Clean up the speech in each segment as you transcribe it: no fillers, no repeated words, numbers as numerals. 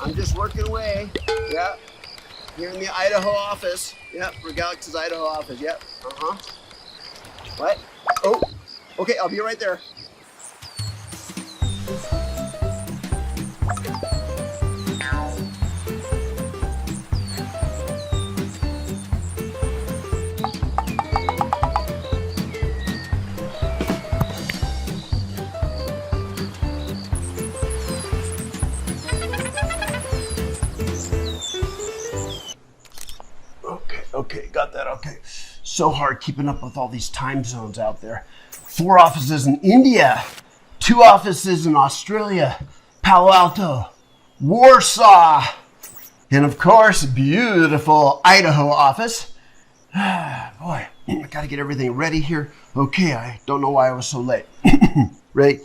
I'm just working away. Yeah. Here in the Idaho office. Yep, Regalix's Idaho office. Yep. What? Oh, okay, I'll be right there. Okay, got that, okay. So hard keeping up with all these time zones out there. 4 offices in India, 2 offices in Australia, Palo Alto, Warsaw, and of course, beautiful Idaho office. Boy, I gotta get everything ready here. Okay, I don't know why I was so late. Right?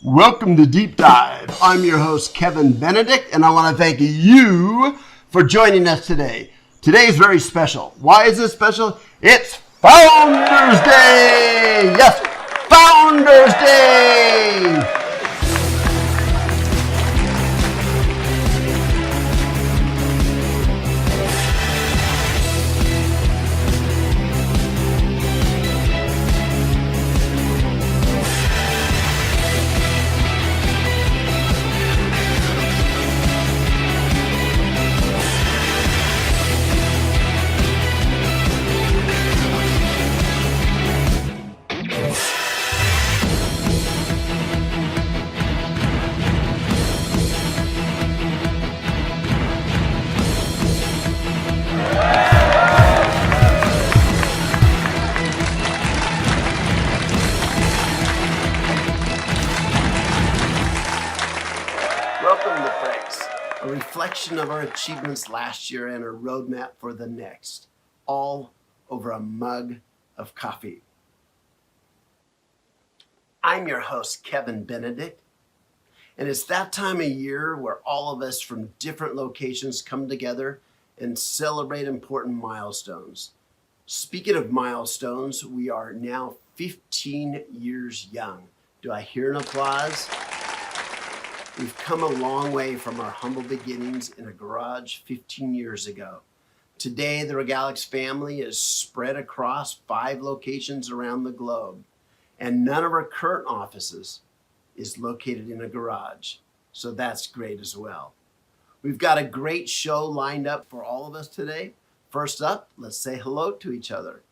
Welcome to Deep Dive. I'm your host, Kevin Benedict, and I want to thank you for joining us today. Today is very special. Why is it special? It's Founders Day! Yes, Founders Day! A reflection of our achievements last year and a roadmap for the next, all over a mug of coffee. I'm your host, Kevin Benedict, and it's that time of year where all of us from different locations come together and celebrate important milestones. Speaking of milestones, we are now 15 years young. Do I hear an applause? We've come a long way from our humble beginnings in a garage 15 years ago. Today, the Regalix family is spread across 5 locations around the globe, and none of our current offices is located in a garage, so that's great as well. We've got a great show lined up for all of us today. First up, let's say hello to each other,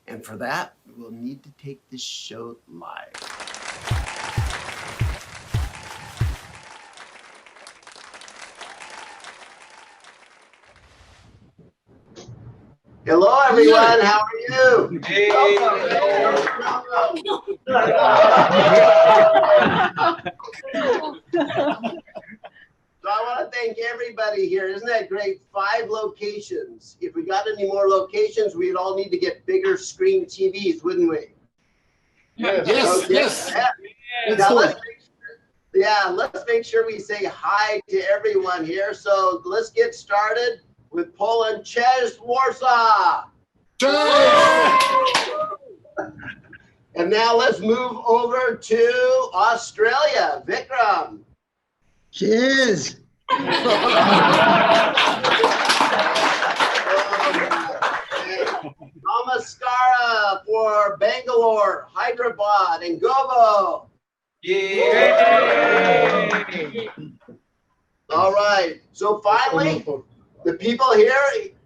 and for that, we'll need to take this show live. Hello, everyone. How are you? Hey. So I want to thank everybody here. Isn't that great? 5 locations. If we got any more locations, we'd all need to get bigger screen TVs, wouldn't we? Yes. Okay. Yeah. Now let's make sure we say hi to everyone here. So let's get started with Poland, Cześć, Warsaw. And now let's move over to Australia, Vikram. Cheers. Namaskara for Bangalore, Hyderabad, and Gobo. Yay! All right, so finally, the people here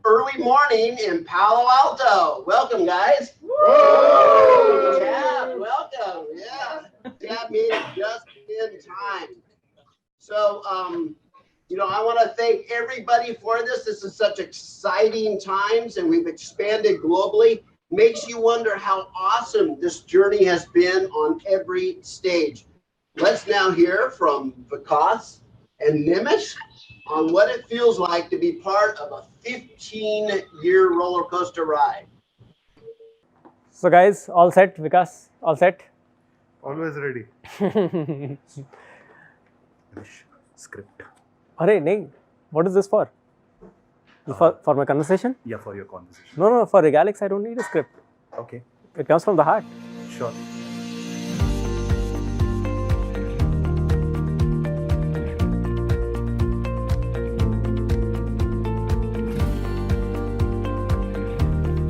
early morning in Palo Alto. Welcome, guys. Woo! Tab, welcome. Yeah, Tab made it just in time. So, I want to thank everybody for this. This is such exciting times, and we've expanded globally. Makes you wonder how awesome this journey has been on every stage. Let's now hear from Vikas and Nimish on what it feels like to be part of a 15-year roller coaster ride. So guys, all set? Vikas, all set? Always ready. Script. Arey, nahi. What is this for? For my conversation? Yeah, for your conversation. No, for Regalix, I don't need a script. Okay. It comes from the heart. Sure.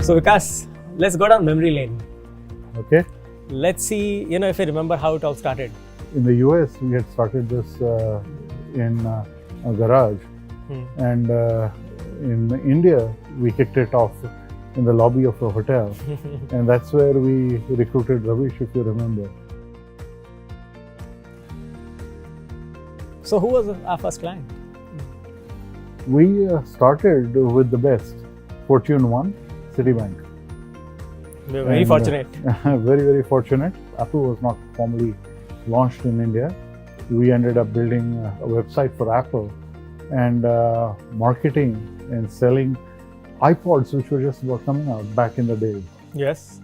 So Vikas, let's go down memory lane. Okay. Let's see, if you remember how it all started. In the US, we had started this in a garage, and in India, we kicked it off in the lobby of a hotel, and that's where we recruited Ravish, if you remember. So who was our first client? We started with the best, Fortune 1, Citibank. We were very fortunate. Very, very fortunate. Apple was not formally launched in India. We ended up building a website for Apple and marketing and selling iPods, which were just about coming out back in the day. Yes.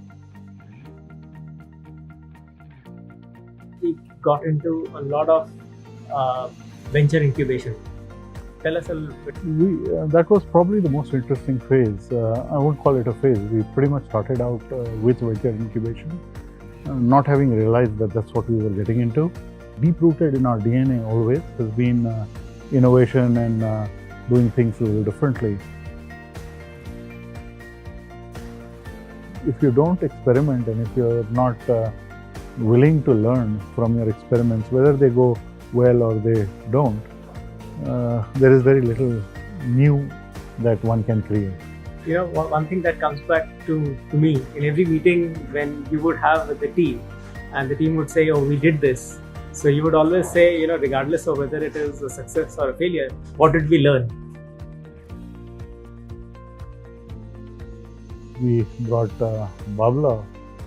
We got into a lot of venture incubation. Tell us a little bit. That was probably the most interesting phase. I won't call it a phase. We pretty much started out with venture incubation, not having realized that that's what we were getting into. Deep-rooted in our DNA always has been innovation and doing things a little differently. If you don't experiment and if you're not willing to learn from your experiments, whether they go well or they don't, there is very little new that one can create. One thing that comes back to me in every meeting when you would have with the team and the team would say, oh, we did this. So you would always say, regardless of whether it is a success or a failure, what did we learn? We brought Babla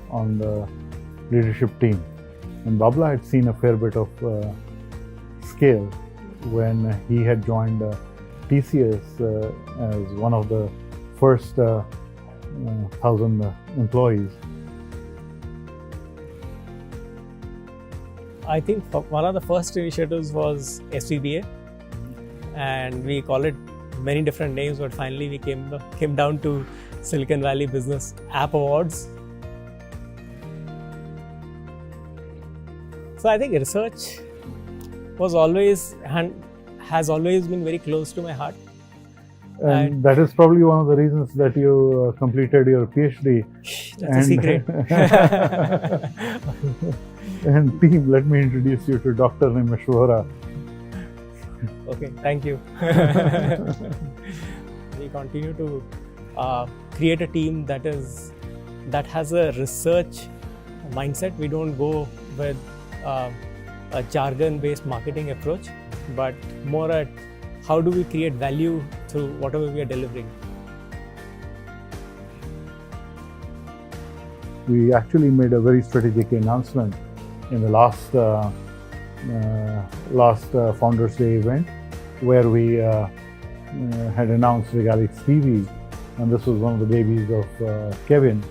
on the leadership team, and Babla had seen a fair bit of scale when he had joined TCS as one of the first 1,000 employees. I think one of the first initiatives was SVBA, and we call it many different names, but finally we came down to Silicon Valley Business App Awards. So I think research was always and has always been very close to my heart. And that is probably one of the reasons that you completed your PhD. That's a secret. And team, let me introduce you to Dr. Nimeshwara. Okay, thank you. We continue to create a team that has a research mindset. We don't go with a jargon-based marketing approach, but more at how do we create value through whatever we are delivering. We actually made a very strategic announcement in the last Founders Day event, where we had announced Regalix TV, and this was one of the babies of Kevin,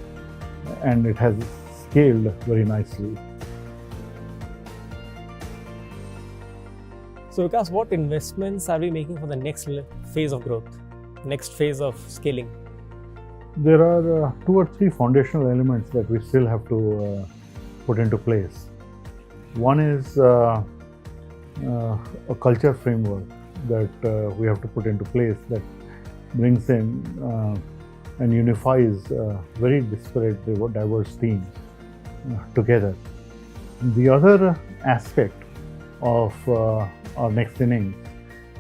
and it has scaled very nicely. So Vikas, what investments are we making for the next phase of growth, next phase of scaling? There are 2 or 3 foundational elements that we still have to put into place. One is a culture framework that we have to put into place that brings in and unifies very disparate, diverse teams together. The other aspect of our next innings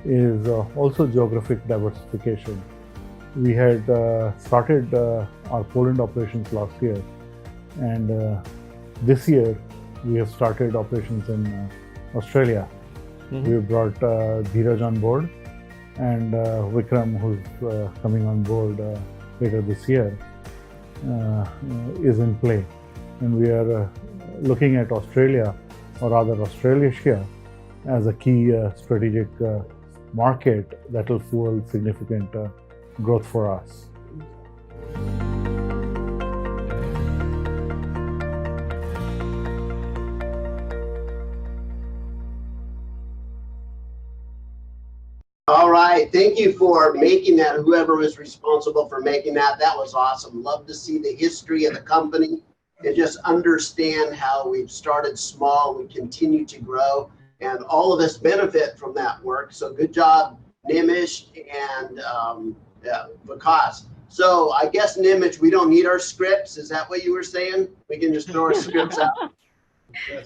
is also geographic diversification. We had started our Poland operations last year, and this year we have started operations in Australia. We brought Dheeraj on board, and Vikram, who's coming on board later this year, is in play. And we are looking at Australia, or rather Australasia, as a key strategic market that will fuel significant growth for us. All right, thank you for making that, whoever was responsible for making that. That was awesome. Love to see the history of the company and just understand how we've started small, we continue to grow, and all of us benefit from that work. So good job, Nimish and Vikas. So I guess in image, we don't need our scripts. Is that what you were saying? We can just throw our scripts out.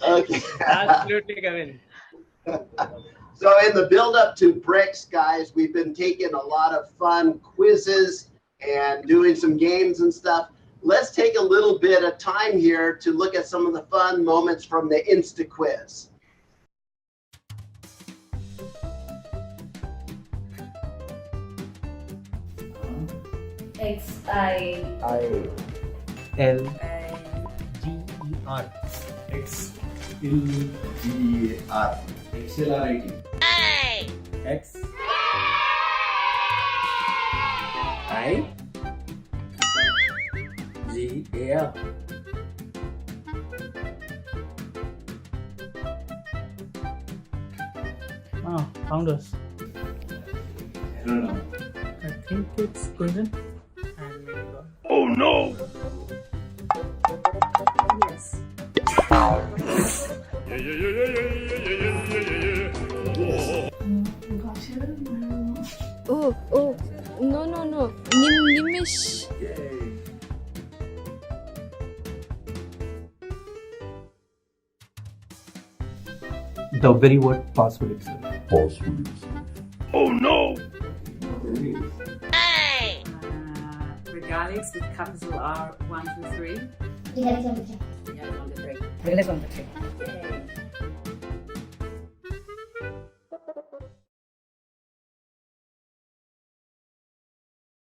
Okay. Absolutely, Kevin. So in the build up to Bricks, guys, we've been taking a lot of fun quizzes and doing some games and stuff. Let's take a little bit of time here to look at some of the fun moments from the Insta quiz. XILGER. XLGER. Accelerate. X I G A R. Founders. I don't know. I think it's Gunjan. Oh no! Yes. Oh, no. Nimish. Yay! The very word password itself. Oh no! Regalix with capital R 1, 2, 3. Regalix Founder. Yeah, 1, 2, 3. Regalix Founder. Yay.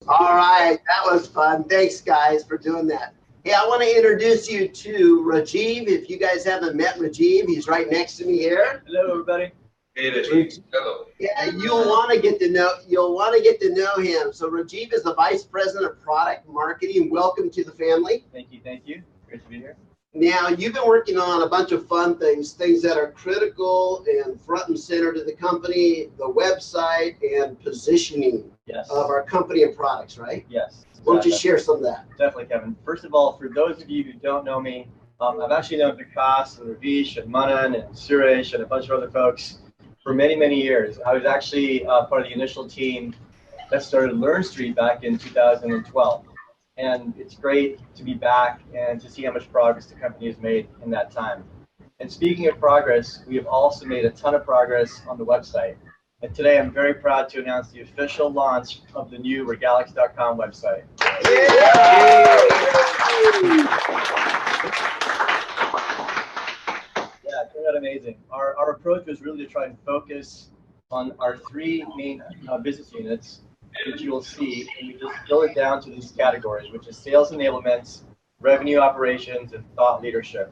All right, that was fun. Thanks, guys, for doing that. Hey, I want to introduce you to Rajiv. If you guys haven't met Rajiv, he's right next to me here. Hello, everybody. Hey, Rajiv. Hello. Yeah, you'll want to get to know him. So Rajiv is the Vice President of Product Marketing. Welcome to the family. Thank you. Great to be here. Now, you've been working on a bunch of fun things that are critical and front and center to the company, the website, and positioning Yes. of our company and products, right? Yes. Why don't you share some of that? Definitely, Kevin. First of all, for those of you who don't know me, I've actually known Vikas and Ravish and Manan and Suresh and a bunch of other folks for many, many years. I was actually part of the initial team that started Learn Street back in 2012. And it's great to be back and to see how much progress the company has made in that time. And speaking of progress, we have also made a ton of progress on the website. And today I'm very proud to announce the official launch of the new Regalix.com website. Yeah, it turned out amazing. Our approach was really to try and focus on our three main business units, which you will see, and we just drill it down to these categories, which is sales enablements, revenue operations, and thought leadership.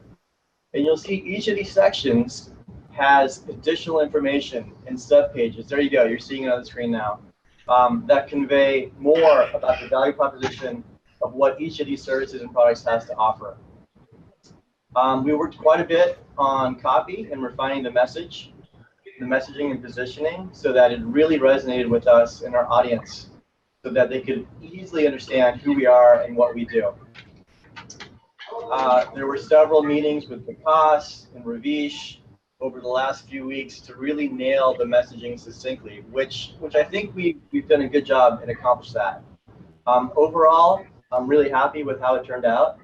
And you'll see each of these sections has additional information and subpages. There you go, you're seeing it on the screen now, that convey more about the value proposition of what each of these services and products has to offer. We worked quite a bit on copy and refining the message, the messaging and positioning, so that it really resonated with us and our audience, so that they could easily understand who we are and what we do. There were several meetings with Vikas and Ravish over the last few weeks to really nail the messaging succinctly, which I think we've done a good job and accomplished that. Overall, I'm really happy with how it turned out.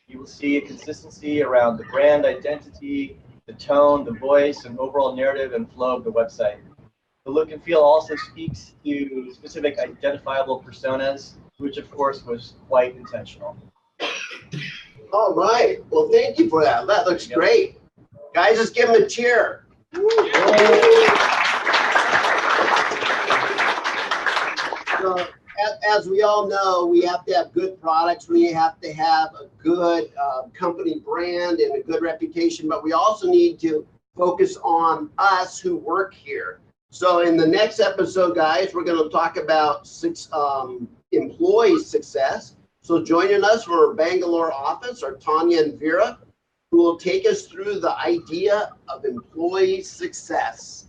You will see a consistency around the brand identity, the tone, the voice, and overall narrative and flow of the website. The look and feel also speaks to specific identifiable personas, which of course was quite intentional. All right. Well, thank you for that. That looks great. Guys, let's give him a cheer. So, as we all know, we have to have good products. We have to have a good company brand and a good reputation, but we also need to focus on us who work here. So in the next episode, guys, we're going to talk about employee success. So joining us from our Bangalore office are Tanya and Vera, who will take us through the idea of employee success.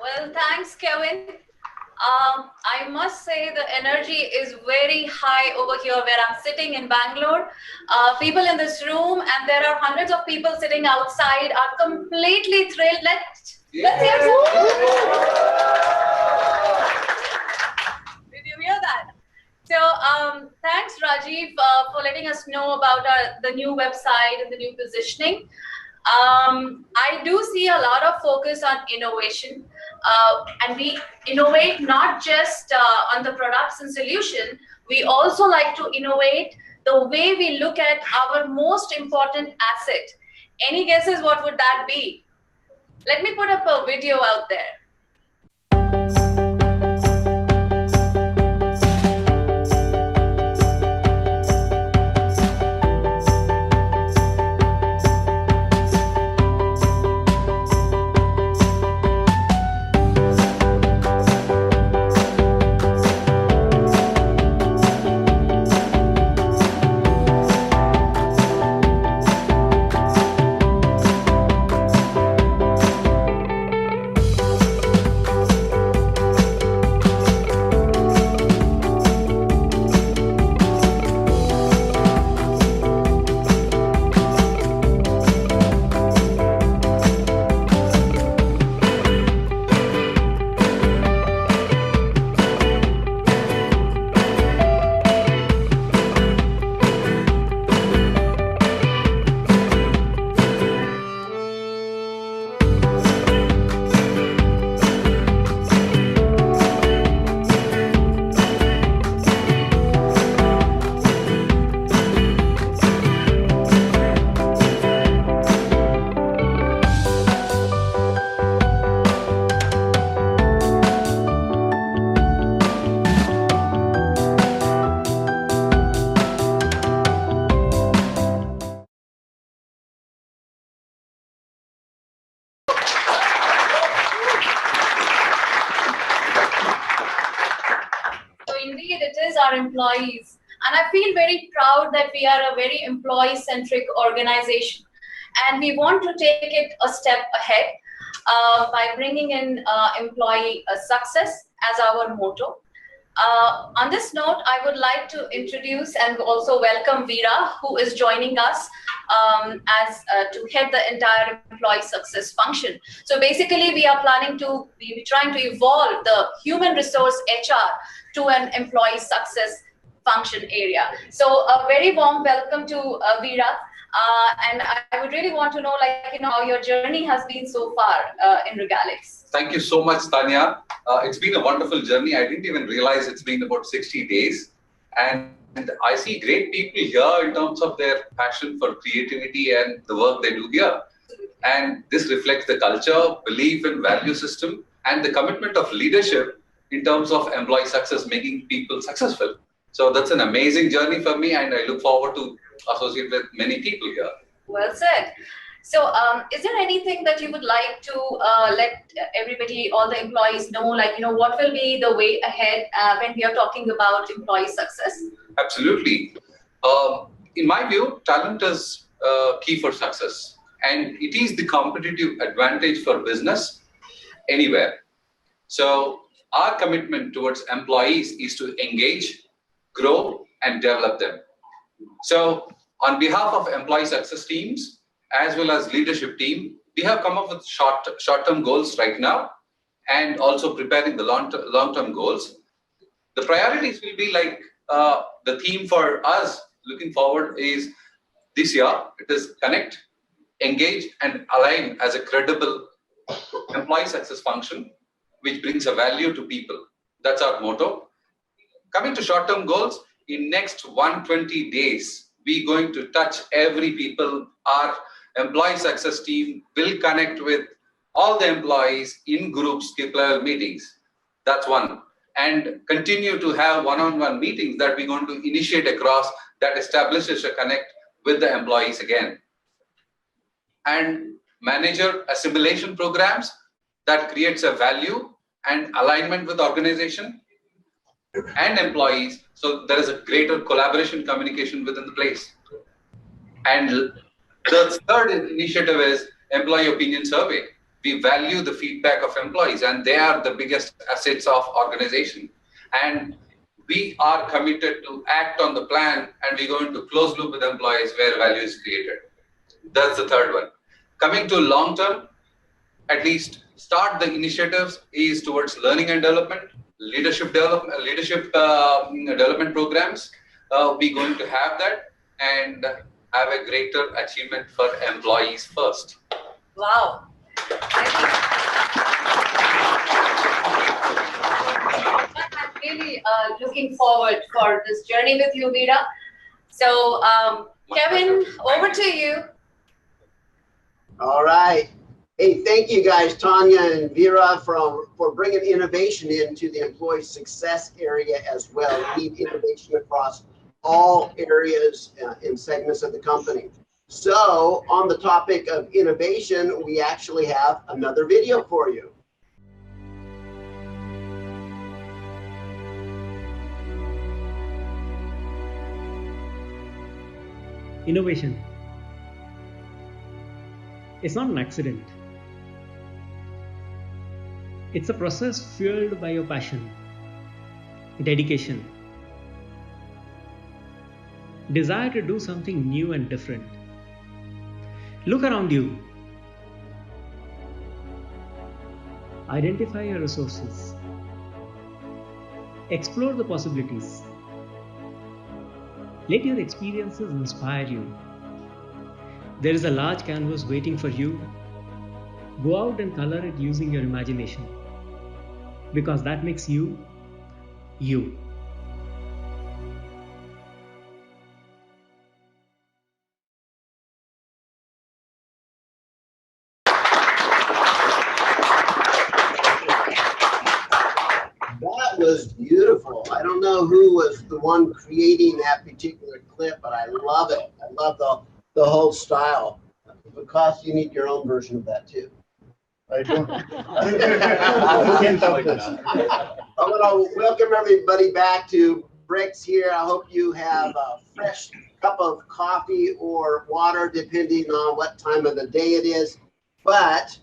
Well, thanks, Kevin. I must say the energy is very high over here where I'm sitting in Bangalore. People in this room, and there are hundreds of people sitting outside, are completely thrilled. Let's hear some. Did you hear that? So thanks, Rajiv, for letting us know about the new website and the new positioning. I do see a lot of focus on innovation, and we innovate not just on the products and solution. We also like to innovate the way we look at our most important asset. Any guesses what would that be? Let me put up a video out there. Indeed, it is our employees. And I feel very proud that we are a very employee-centric organization. And we want to take it a step ahead by bringing in employee success as our motto. On this note, I would like to introduce and also welcome Veera, who is joining us to head the entire employee success function. So basically, we are trying to evolve the human resource HR to an employee success function area. So a very warm welcome to Veera. And I would really want to know, how your journey has been so far in Regalix. Thank you so much, Tanya. It's been a wonderful journey. I didn't even realize it's been about 60 days. And I see great people here in terms of their passion for creativity and the work they do here. And this reflects the culture, belief and value system, and the commitment of leadership in terms of employee success, making people successful. So that's an amazing journey for me, and I look forward to associate with many people here. Well said. So is there anything that you would like to let everybody, all the employees know, what will be the way ahead when we are talking about employee success? Absolutely. In my view, talent is key for success, and it is the competitive advantage for business anywhere. So our commitment towards employees is to engage, grow, and develop them. So on behalf of employee success teams, as well as leadership team, we have come up with short-term goals right now, and also preparing the long-term goals. The priorities will be the theme for us looking forward is this year, it is connect, engage, and align as a credible employee success function, which brings a value to people. That's our motto. Coming to short-term goals, in next 120 days, we're going to touch every people. Our employee success team will connect with all the employees in group skip-level meetings. That's one. And continue to have one-on-one meetings that we're going to initiate across that establishes a connect with the employees again. And manager assimilation programs that creates a value and alignment with the organization and employees, so there is a greater collaboration communication within the place. And the third initiative is employee opinion survey. We value the feedback of employees, and they are the biggest assets of organization. And we are committed to act on the plan, and we go into closed loop with employees where value is created. That's the third one. Coming to long term, at least start the initiatives is towards learning and development, development programs. We're going to have that and have a greater achievement for employees first. Wow. I'm really looking forward for this journey with you, Veera. So, Kevin, over to you. All right. Hey, thank you guys, Tanya and Veera, for bringing innovation into the employee success area as well. We need innovation across all areas and segments of the company. So on the topic of innovation, we actually have another video for you. Innovation. It's not an accident. It's a process fueled by your passion, dedication, desire to do something new and different. Look around you. Identify your resources. Explore the possibilities. Let your experiences inspire you. There is a large canvas waiting for you. Go out and color it using your imagination, because that makes you, you. That was beautiful. I don't know who was the one creating that particular clip, but I love it. I love the whole style. Because you need your own version of that too. I don't. I can't top this. I'm going to welcome everybody back to Bricks here. I hope you have a fresh cup of coffee or water, depending on what time of the day it is. But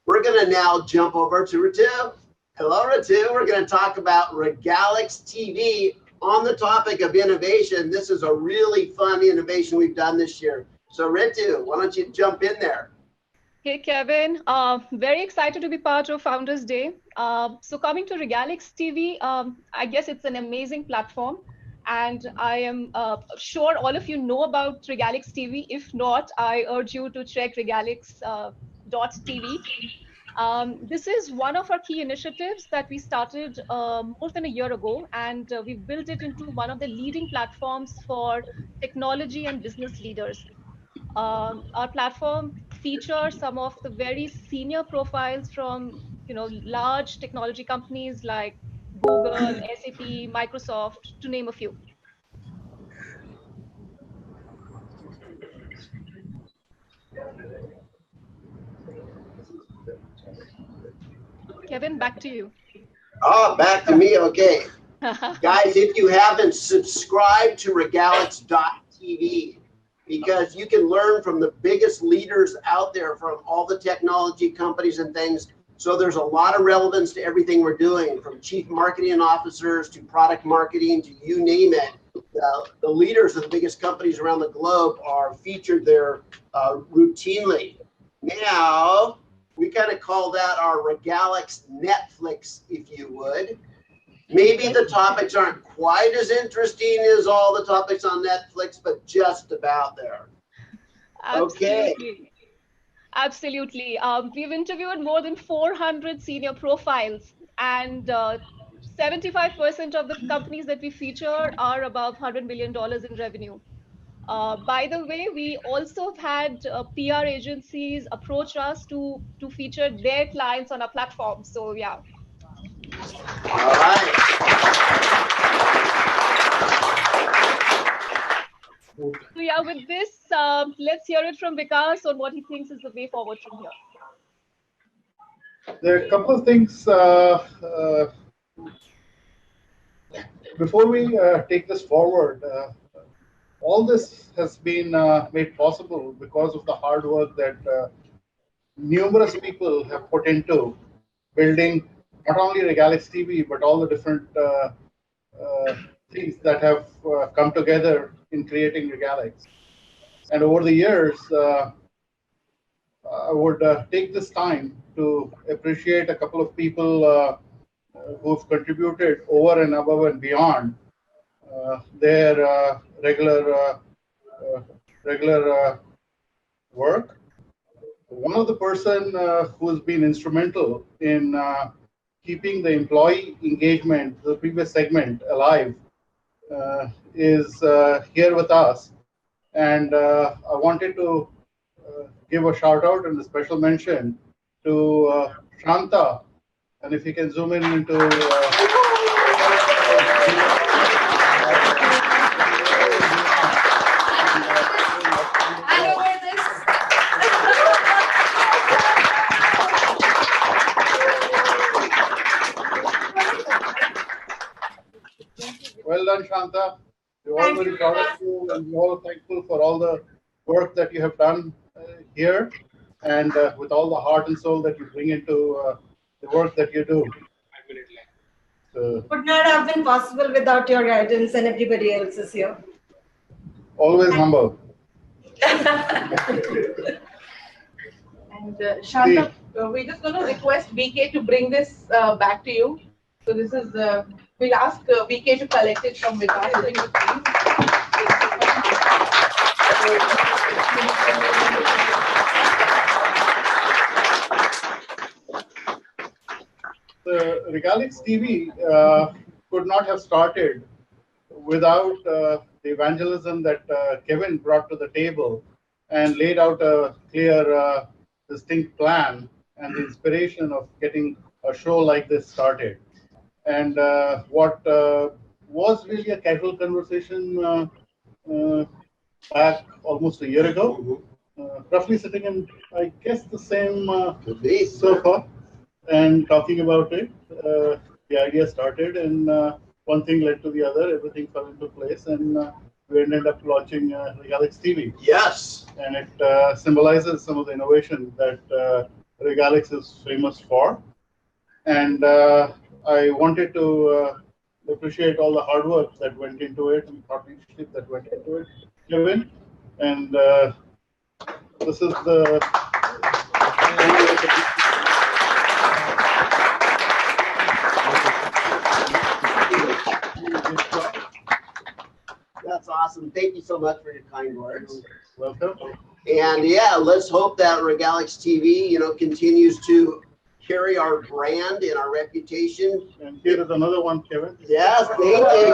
we're going to now jump over to Ritu. Hello, Ritu. We're going to talk about Regalix TV on the topic of innovation. This is a really fun innovation we've done this year. So Ritu, why don't you jump in there? Hey, Kevin. Very excited to be part of Founders Day. So coming to Regalix TV, I guess it's an amazing platform. And I am sure all of you know about Regalix TV. If not, I urge you to check regalix.tv. This is one of our key initiatives that we started more than a year ago, and we've built it into one of the leading platforms for technology and business leaders. Our platform features some of the very senior profiles from large technology companies like Google, SAP, Microsoft, to name a few. Kevin, back to you. Oh, back to me. Okay. Guys, if you haven't subscribed to Regalix.tv, because you can learn from the biggest leaders out there from all the technology companies and things. So there's a lot of relevance to everything we're doing, from chief marketing officers to product marketing to you name it. The leaders of the biggest companies around the globe are featured there routinely. Now, we kind of call that our Regalix Netflix, if you would. Maybe the topics aren't quite as interesting as all the topics on Netflix, but just about there. Absolutely. Okay. Absolutely. We've interviewed more than 400 senior profiles, and 75% of the companies that we feature are above $100 million in revenue. By the way, we also have had PR agencies approach us to feature their clients on our platform. So yeah. All right. So yeah, with this, let's hear it from Vikas on what he thinks is the way forward from here. There are a couple of things before we take this forward. All this has been made possible because of the hard work that numerous people have put into building not only Regalix TV, but all the different things that have come together in creating Regalix. And over the years, I would take this time to appreciate a couple of people who've contributed over and above and beyond their regular work. One of the person who's been instrumental in keeping the employee engagement, the previous segment, alive is here with us. And I wanted to give a shout out and a special mention to Shanta. And if you can zoom in into well done, Shanta. We're all very proud of you, and we're all thankful for all the work that you have done here, and with all the heart and soul that you bring into the work that you do. Would not have been possible without your guidance and everybody else is here. Always humble. And Shanta, we're just going to request VK to bring this back to you. So this is, we'll ask VK to collect it from Vikas. The Regalix TV could not have started without the evangelism that Kevin brought to the table and laid out a clear, distinct plan and the inspiration of getting a show like this started. And what was really a casual conversation back almost a year ago, roughly sitting in, I guess, the same sofa and talking about it. The idea started, and one thing led to the other. Everything fell into place, and we ended up launching Regalix TV. Yes. And it symbolizes some of the innovation that Regalix is famous for. And I wanted to appreciate all the hard work that went into it and thought leadership that went into it, Kevin. And this is the That's awesome. Thank you so much for your kind words. Welcome. And yeah, let's hope that Regalix TV, continues to carry our brand and our reputation. And here is another one, Kevin. Yes, thank you.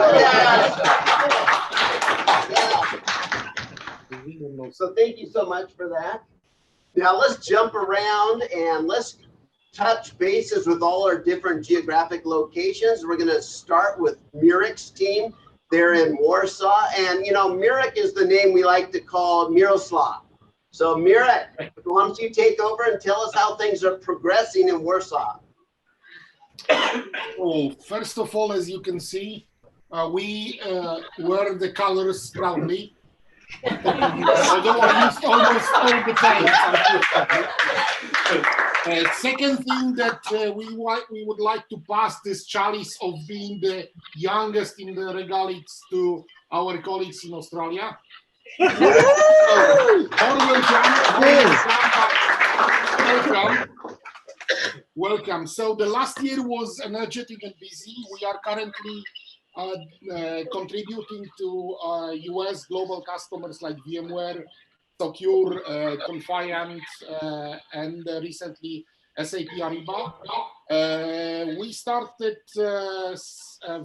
Yeah. So thank you so much for that. Now let's jump around and let's touch bases with all our different geographic locations. We're going to start with Miric's team. They're in Warsaw, and Miric is the name we like to call Miroslav. So Miric, why don't you take over and tell us how things are progressing in Warsaw? Well, first of all, as you can see, we wear the colors proudly. Although I used almost all the time. Second thing that we would like to pass this chalice of being the youngest in the Regalix to our colleagues in Australia. Welcome. So the last year was energetic and busy. We are currently contributing to US global customers like VMware, Secure, Confiant, and recently SAP Ariba. We started a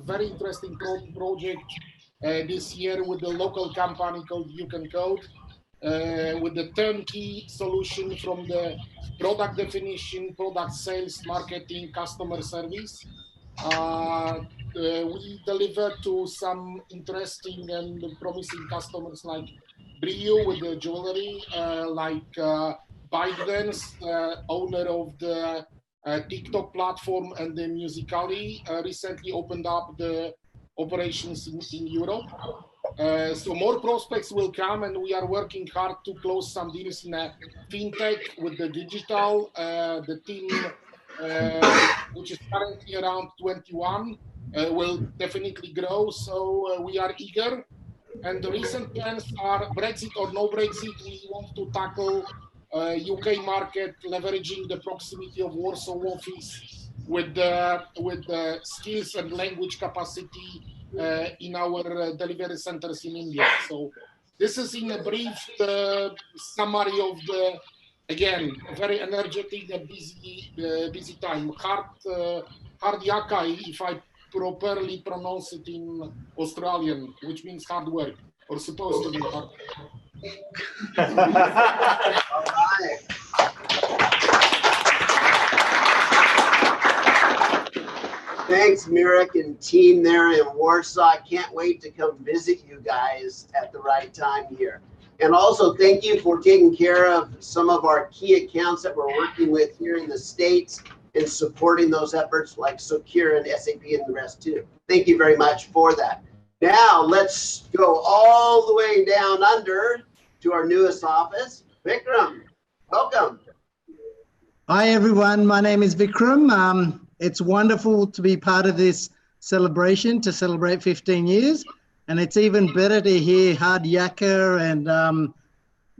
very interesting project this year with a local company called You Can Code, with the turnkey solution from the product definition, product sales, marketing, customer service. We delivered to some interesting and promising customers like Brio with the jewelry, like ByteDance, owner of the TikTok platform, and the Musical.ly recently opened up the operations in Europe. So more prospects will come, and we are working hard to close some deals in a fintech with the digital. The team, which is currently around 21, will definitely grow. So we are eager. And the recent plans are Brexit or no Brexit. We want to tackle UK market, leveraging the proximity of Warsaw office with the skills and language capacity in our delivery centers in India. So this is in a brief summary of the, again, very energetic and busy time. Hard yakai, if I properly pronounce it in Australian, which means hard work, or supposed to be hard. All right. Thanks, Mirek and team there in Warsaw. Can't wait to come visit you guys at the right time here. And also thank you for taking care of some of our key accounts that we're working with here in the States and supporting those efforts like Socure and SAP and the rest too. Thank you very much for that. Now let's go all the way down under to our newest office. Vikram, welcome. Hi, everyone. My name is Vikram. It's wonderful to be part of this celebration to celebrate 15 years. And it's even better to hear Hard Yakka and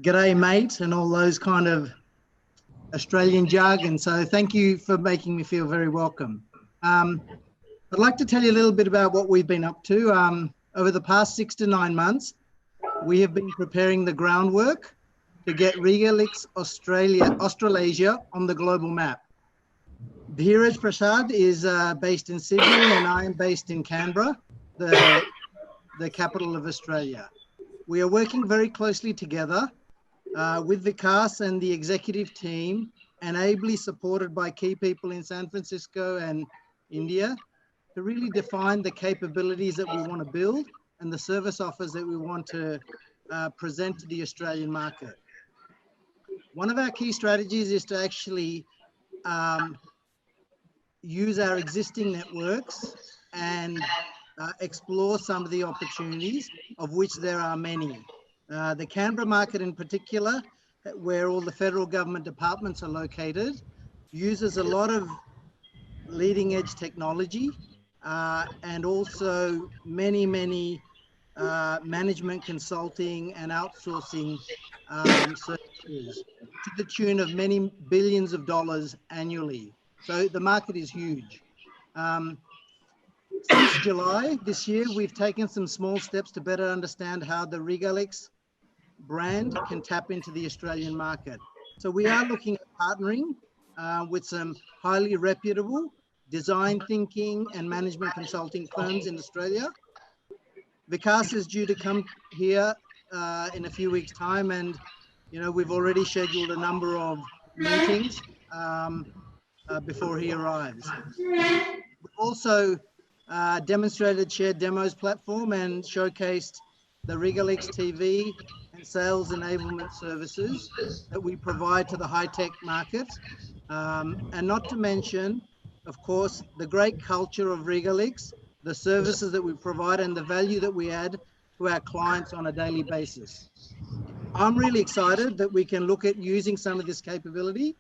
G'day Mate and all those kind of Australian jargon. So thank you for making me feel very welcome. I'd like to tell you a little bit about what we've been up to. Over the past 6 to 9 months, we have been preparing the groundwork to get Regalix Australasia on the global map. Dheeraj Prasad is based in Sydney and I am based in Canberra, the capital of Australia. We are working very closely together with Vikas and the executive team, and ably supported by key people in San Francisco and India, to really define the capabilities that we want to build and the service offers that we want to present to the Australian market. One of our key strategies is to actually use our existing networks and explore some of the opportunities, of which there are many. The Canberra market in particular, where all the federal government departments are located, uses a lot of leading edge technology and also many management consulting and outsourcing services to the tune of many billions of dollars annually. So the market is huge. Since July this year, we've taken some small steps to better understand how the Regalix brand can tap into the Australian market. So we are looking at partnering with some highly reputable design thinking and management consulting firms in Australia. Vikas is due to come here in a few weeks' time, and we've already scheduled a number of meetings before he arrives. We've also demonstrated shared demos platform and showcased the Regalix TV and sales enablement services that we provide to the high-tech market. And not to mention, of course, the great culture of Regalix, the services that we provide and the value that we add to our clients on a daily basis. I'm really excited that we can look at using some of this capability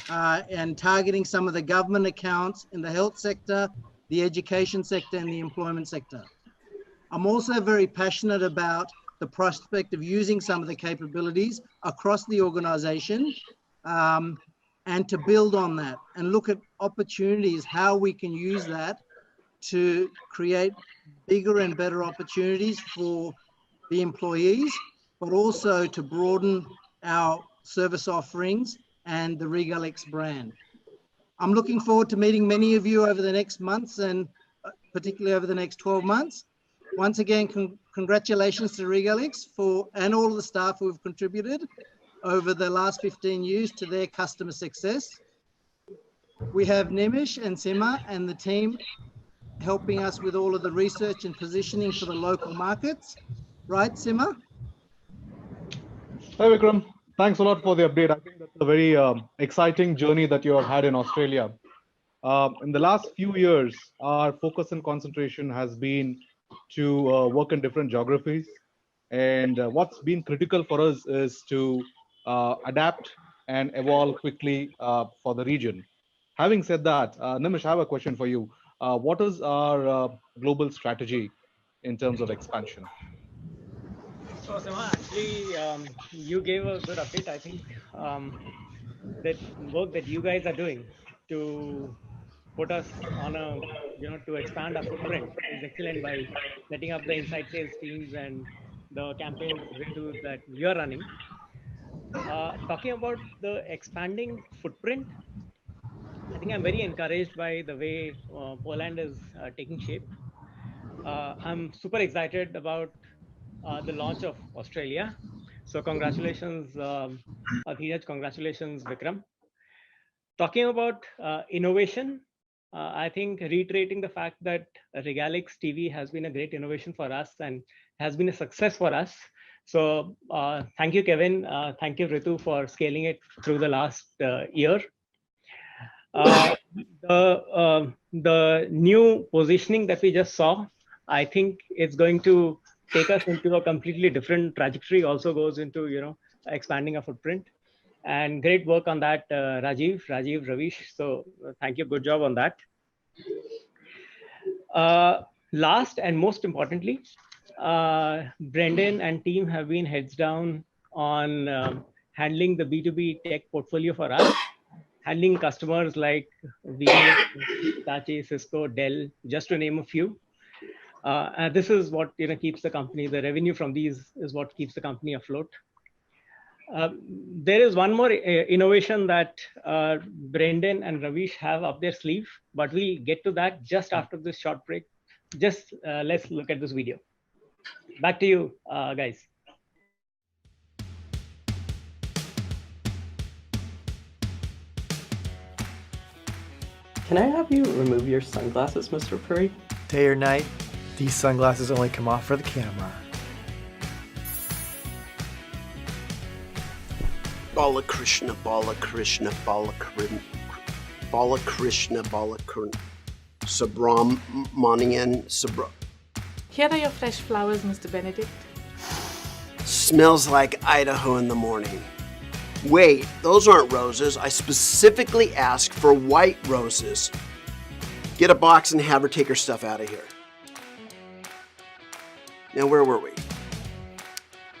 and targeting some of the government accounts in the health sector, the education sector, and the employment sector. I'm also very passionate about the prospect of using some of the capabilities across the organization and to build on that and look at opportunities, how we can use that to create bigger and better opportunities for the employees, but also to broaden our service offerings and the Regalix brand. I'm looking forward to meeting many of you over the next months and particularly over the next 12 months. Once again, congratulations to Regalix and all of the staff who have contributed over the last 15 years to their customer success. We have Nimish and Sima and the team helping us with all of the research and positioning for the local markets. Right, Sima? Hi, Vikram. Thanks a lot for the update. I think that's a very exciting journey that you have had in Australia. In the last few years, our focus and concentration has been to work in different geographies. And what's been critical for us is to adapt and evolve quickly for the region. Having said that, Nimish, I have a question for you. What is our global strategy in terms of expansion? So, Sima, actually, you gave a good update. I think that work that you guys are doing to put us on a, to expand our footprint is excellent by setting up the inside sales teams and the campaigns, Ritu, that you're running. Talking about the expanding footprint, I think I'm very encouraged by the way Poland is taking shape. I'm super excited about the launch of Australia. So congratulations, Dheeraj, congratulations, Vikram. Talking about innovation, I think reiterating the fact that Regalix TV has been a great innovation for us and has been a success for us. So thank you, Kevin. Thank you, Ritu, for scaling it through the last year. The new positioning that we just saw, I think it's going to take us into a completely different trajectory, also goes into, expanding our footprint. And great work on that, Rajiv, Ravish. So thank you. Good job on that. Last and most importantly, Brendan and team have been heads down on handling the B2B tech portfolio for us, handling customers like VMware, Hitachi, Cisco, Dell, just to name a few. And this is what keeps the company, the revenue from these is what keeps the company afloat. There is one more innovation that Brendan and Ravish have up their sleeve, but we'll get to that just after this short break. Just let's look at this video. Back to you, guys. Can I have you remove your sunglasses, Mr. Puri? Day or night, these sunglasses only come off for the camera. Bala Krishna, Bala Krishna, Bala Krishna, Bala Krishna, Bala Krishna. Subramanian, Here are your fresh flowers, Mr. Benedict. Smells like Idaho in the morning. Wait, those aren't roses. I specifically asked for white roses. Get a box and have her take her stuff out of here. Now, where were we?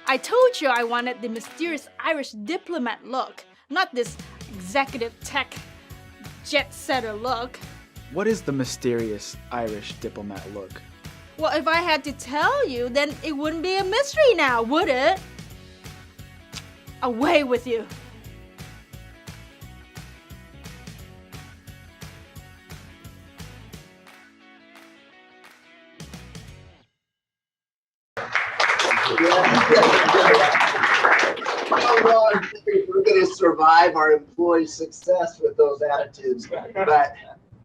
I told you I wanted the mysterious Irish diplomat look, not this executive tech jet setter look. What is the mysterious Irish diplomat look? Well, if I had to tell you, then it wouldn't be a mystery now, would it? Away with you. We're going to survive our employee success with those attitudes. But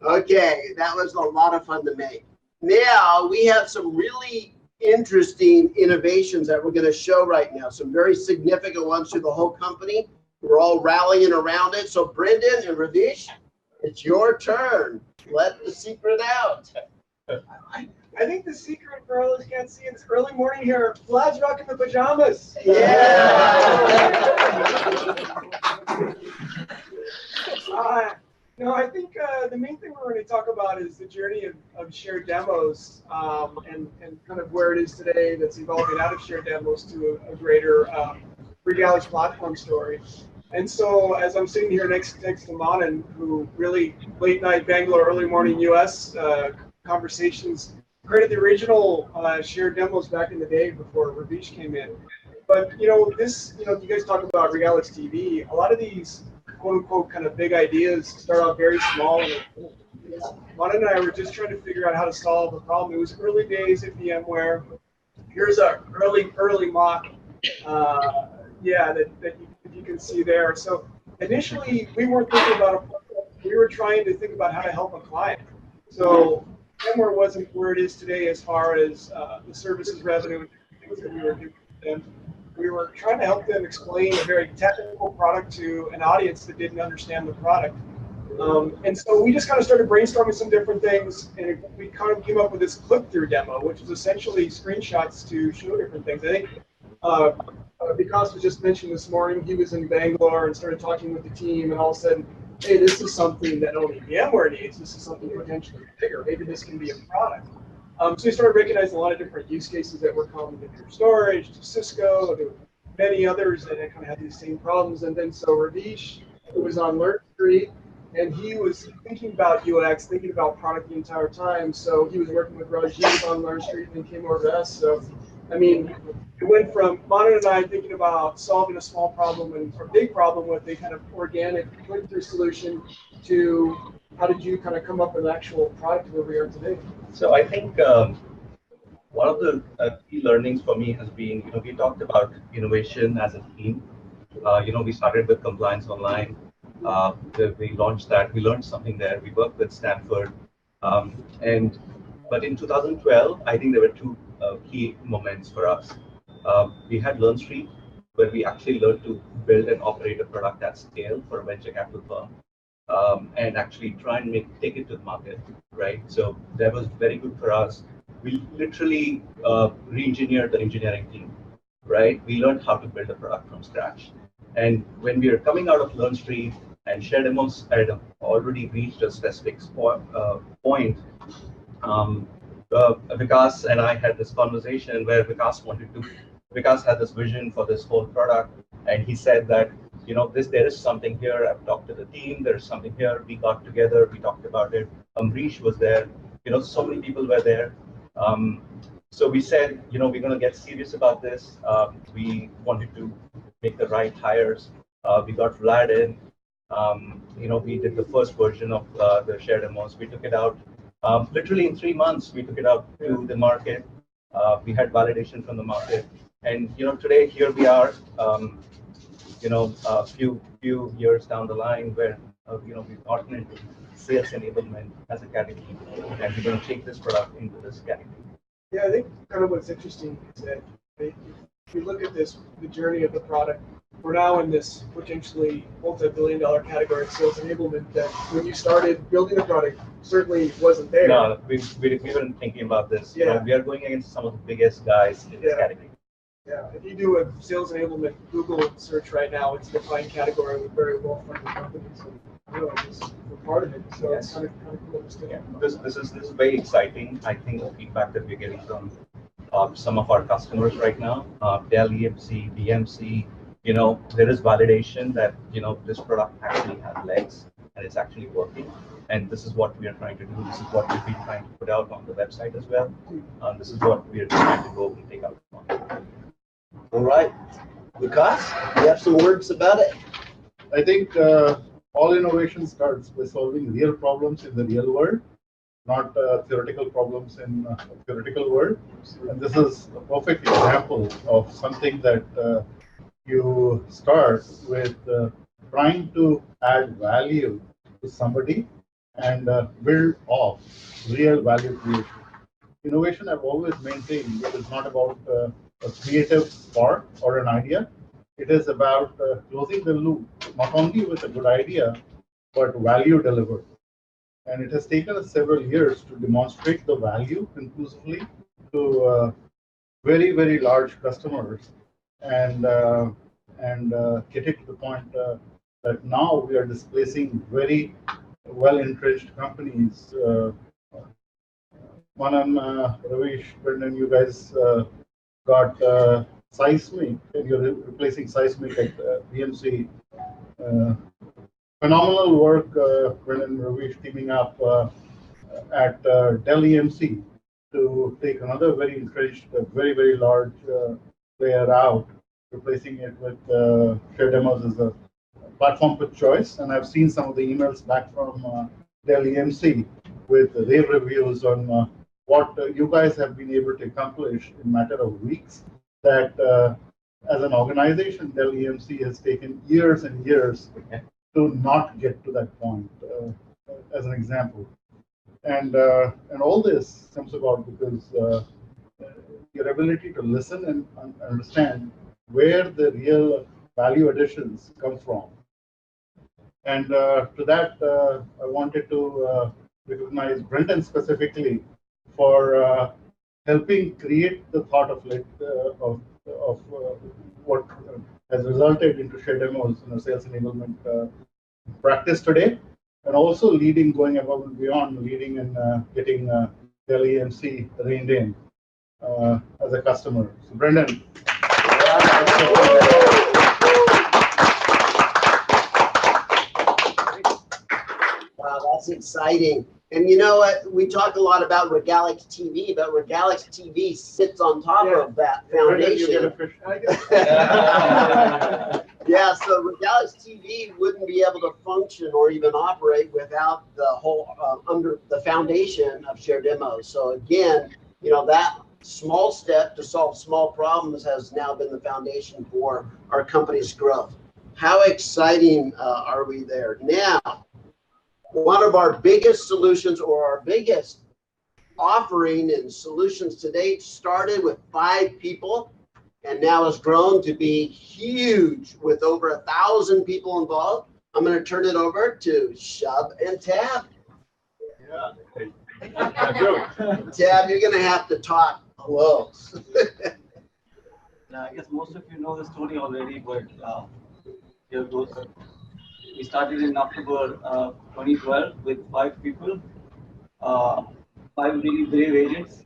okay, that was a lot of fun to make. Now we have some really interesting innovations that we're going to show right now. Some very significant ones to the whole company. We're all rallying around it. So Brendan and Ravish, it's your turn. Let the secret out. I think the secret for all those who can't see it's early morning here. Vlad's rocking the pajamas. No, I think the main thing we're going to talk about is the journey of shared demos and kind of where it is today that's evolving out of shared demos to a greater Regalix platform story. And so as I'm sitting here next to Manan, who really late night Bangalore, early morning US conversations, created the original shared demos back in the day before Ravish came in. But this, you guys talk about Regalix TV, a lot of these quote unquote kind of big ideas start out very small. Manan and I were just trying to figure out how to solve the problem. It was early days at VMware. Here's a early mock, that you can see there. So initially we weren't thinking about a problem. We were trying to think about how to help a client. So VMware wasn't where it is today as far as the services revenue and things that we were doing for them. We were trying to help them explain a very technical product to an audience that didn't understand the product. And so we just kind of started brainstorming some different things, and we kind of came up with this click-through demo, which is essentially screenshots to show different things. I think Vikas was just mentioned this morning, he was in Bangalore and started talking with the team, and all of a sudden, hey, this is something that only VMware needs. This is something potentially bigger. Maybe this can be a product. So we started recognizing a lot of different use cases that were common to Pure Storage, to Cisco, to many others that kind of had these same problems. And then so Ravish, who was on Learn Street, and he was thinking about UX, thinking about product the entire time. So he was working with Rajiv on Learn Street and then came over to us. So, I mean, it went from Manan and I thinking about solving a small problem and a big problem with a kind of organic click-through solution to how did you kind of come up with an actual product where we are today? So I think one of the key learnings for me has been, we talked about innovation as a theme. We started with Compliance Online. We launched that. We learned something there. We worked with Stanford. But in 2012, I think there were two key moments for us. We had Learn Street, where we actually learned to build and operate a product at scale for a venture capital firm, and actually try and take it to the market, right? So that was very good for us. We literally re-engineered the engineering team, right? We learned how to build a product from scratch. And when we were coming out of Learn Street and Share Demos had already reached a specific point, Vikas and I had this conversation where Vikas had this vision for this whole product, and he said that, there is something here. I've talked to the team. There's something here. We got together. We talked about it. Amrish was there. So many people were there. So we said, we're going to get serious about this. We wanted to make the right hires. We got Vlad in. We did the first version of the Share Demos. We took it out. Literally in 3 months, we took it out to the market. We had validation from the market. And, today, here we are, a few years down the line where, we've gotten into sales enablement as a category. And we're going to take this product into this category. Yeah, I think kind of what's interesting is that if you look at the journey of the product, we're now in this potentially multi-billion-dollar category of sales enablement that when you started building the product certainly wasn't there. No, we weren't thinking about this. Yeah. We are going against some of the biggest guys in this category. Yeah, if you do a sales enablement Google search right now, it's a defined category with very well-funded companies. And, we're part of it, so it's kind of cool to see. This is very exciting. I think the feedback that we're getting from some of our customers right now, Dell EMC, DMC, there is validation that, this product actually has legs and it's actually working. And this is what we are trying to do. This is what we've been trying to put out on the website as well. This is what we are trying to go and take out. All right. Vikas, you have some words about it? I think all innovation starts with solving real problems in the real world, not theoretical problems in a theoretical world. And this is a perfect example of something that you start with trying to add value to somebody and build off real value creation. Innovation, I've always maintained, it is not about a creative spark or an idea. It is about closing the loop, not only with a good idea, but value delivered. And it has taken us several years to demonstrate the value conclusively to very, very large customers and get it to the point that now we are displacing very well-entrenched companies. Manan, Ravish, Brendan, you guys got Seismic, and you're replacing Seismic at BMC. Phenomenal work, Brendan and Ravish teaming up at Dell EMC to take another very entrenched, very, very large player out, replacing it with Share Demos as a platform of choice. And I've seen some of the emails back from Dell EMC with rave reviews on what you guys have been able to accomplish in a matter of weeks. That as an organization, Dell EMC has taken years and years to not get to that point, as an example. And all this comes about because your ability to listen and understand where the real value additions come from. And to that, I wanted to recognize Brendan specifically for helping create the thought of what has resulted into Share Demos in a sales enablement practice today, and also going above and beyond, leading and getting Dell EMC reined in as a customer. So Brendan. That's exciting. And you know what? We talk a lot about Regalix TV, but Regalix TV sits on top of that foundation. Yeah, so Regalix TV wouldn't be able to function or even operate without the whole under the foundation of shared demos. So again, you know, that small step to solve small problems has now been the foundation for our company's growth. How exciting are we there? Now, one of our biggest solutions, or our biggest offering and solutions to date, started with 5 people and now has grown to be huge with over 1,000 people involved. I'm going to turn it over to Shub and Tab. Tab, you're going to have to talk close. Now, I guess most of you know the story already, but here goes. We started in October 2012 with 5 people, 5 really brave agents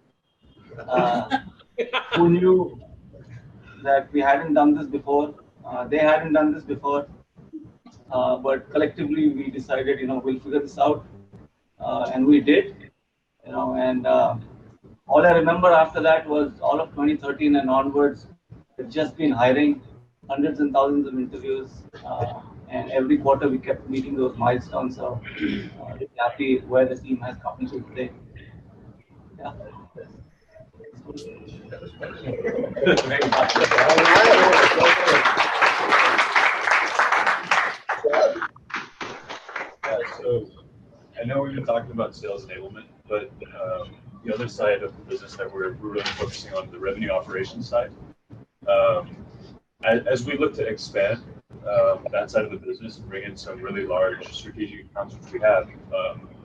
who knew that we hadn't done this before. They hadn't done this before, but collectively we decided, you know, we'll figure this out, and we did, you know. And all I remember after that was all of 2013 and onwards, we've just been hiring, hundreds and thousands of interviews. And every quarter we kept meeting those milestones. So really happy where the team has come to today. Yeah. So I know we've been talking about sales enablement, but the other side of the business that we're really focusing on, the revenue operations side. As we look to expand that side of the business and bring in some really large strategic accounts which we have,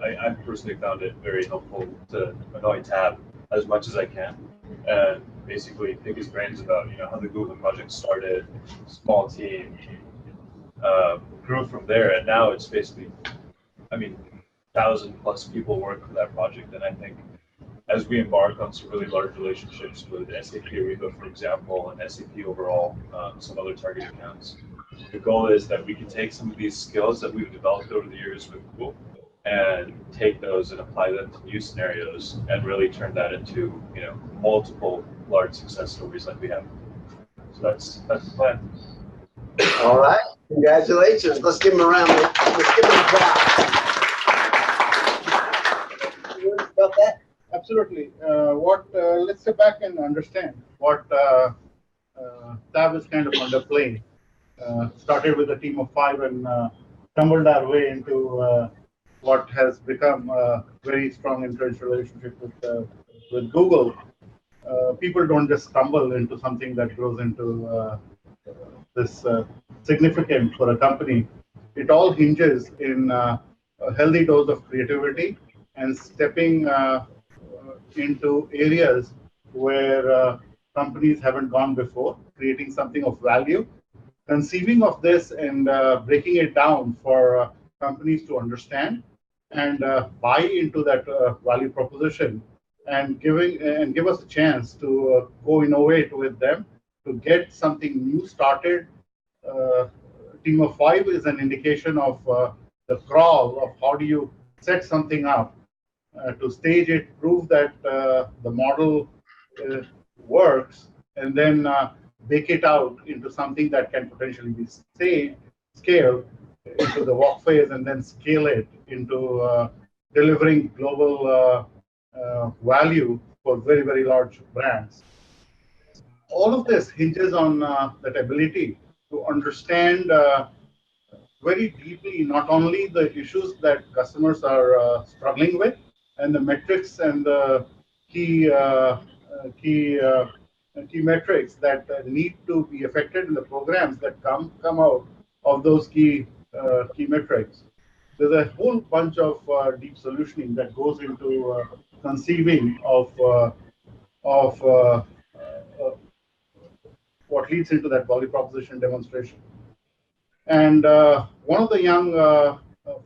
I personally found it very helpful to annoy Tab as much as I can and basically pick his brains about, you know, how the Google project started, small team, grew from there, and now it's basically, I mean, 1,000+ people work for that project. And I think as we embark on some really large relationships with SAP Ariba, for example, and SAP overall, some other target accounts, the goal is that we can take some of these skills that we've developed over the years with Google and take those and apply them to new scenarios and really turn that into, you know, multiple large success stories like we have. So that's the plan. All right, congratulations. Let's give them a round. Let's give them a clap. About that? Absolutely. Let's step back and understand what Tab is kind of underplaying. Started with a team of 5 and stumbled our way into what has become a very strong entrenched relationship with Google. People don't just stumble into something that grows into this significant for a company. It all hinges in a healthy dose of creativity and stepping into areas where companies haven't gone before, creating something of value, conceiving of this and breaking it down for companies to understand and buy into that value proposition, and give us a chance to co-innovate with them to get something new started. Team of 5 is an indication of the crawl of how do you set something up to stage it, prove that the model works, and then bake it out into something that can potentially be scaled into the walk phase, and then scale it into delivering global value for very, very large brands. All of this hinges on that ability to understand very deeply not only the issues that customers are struggling with and the metrics and the key metrics that need to be affected in the programs that come out of those key metrics. There's a whole bunch of deep solutioning that goes into conceiving of what leads into that value proposition demonstration. And one of the young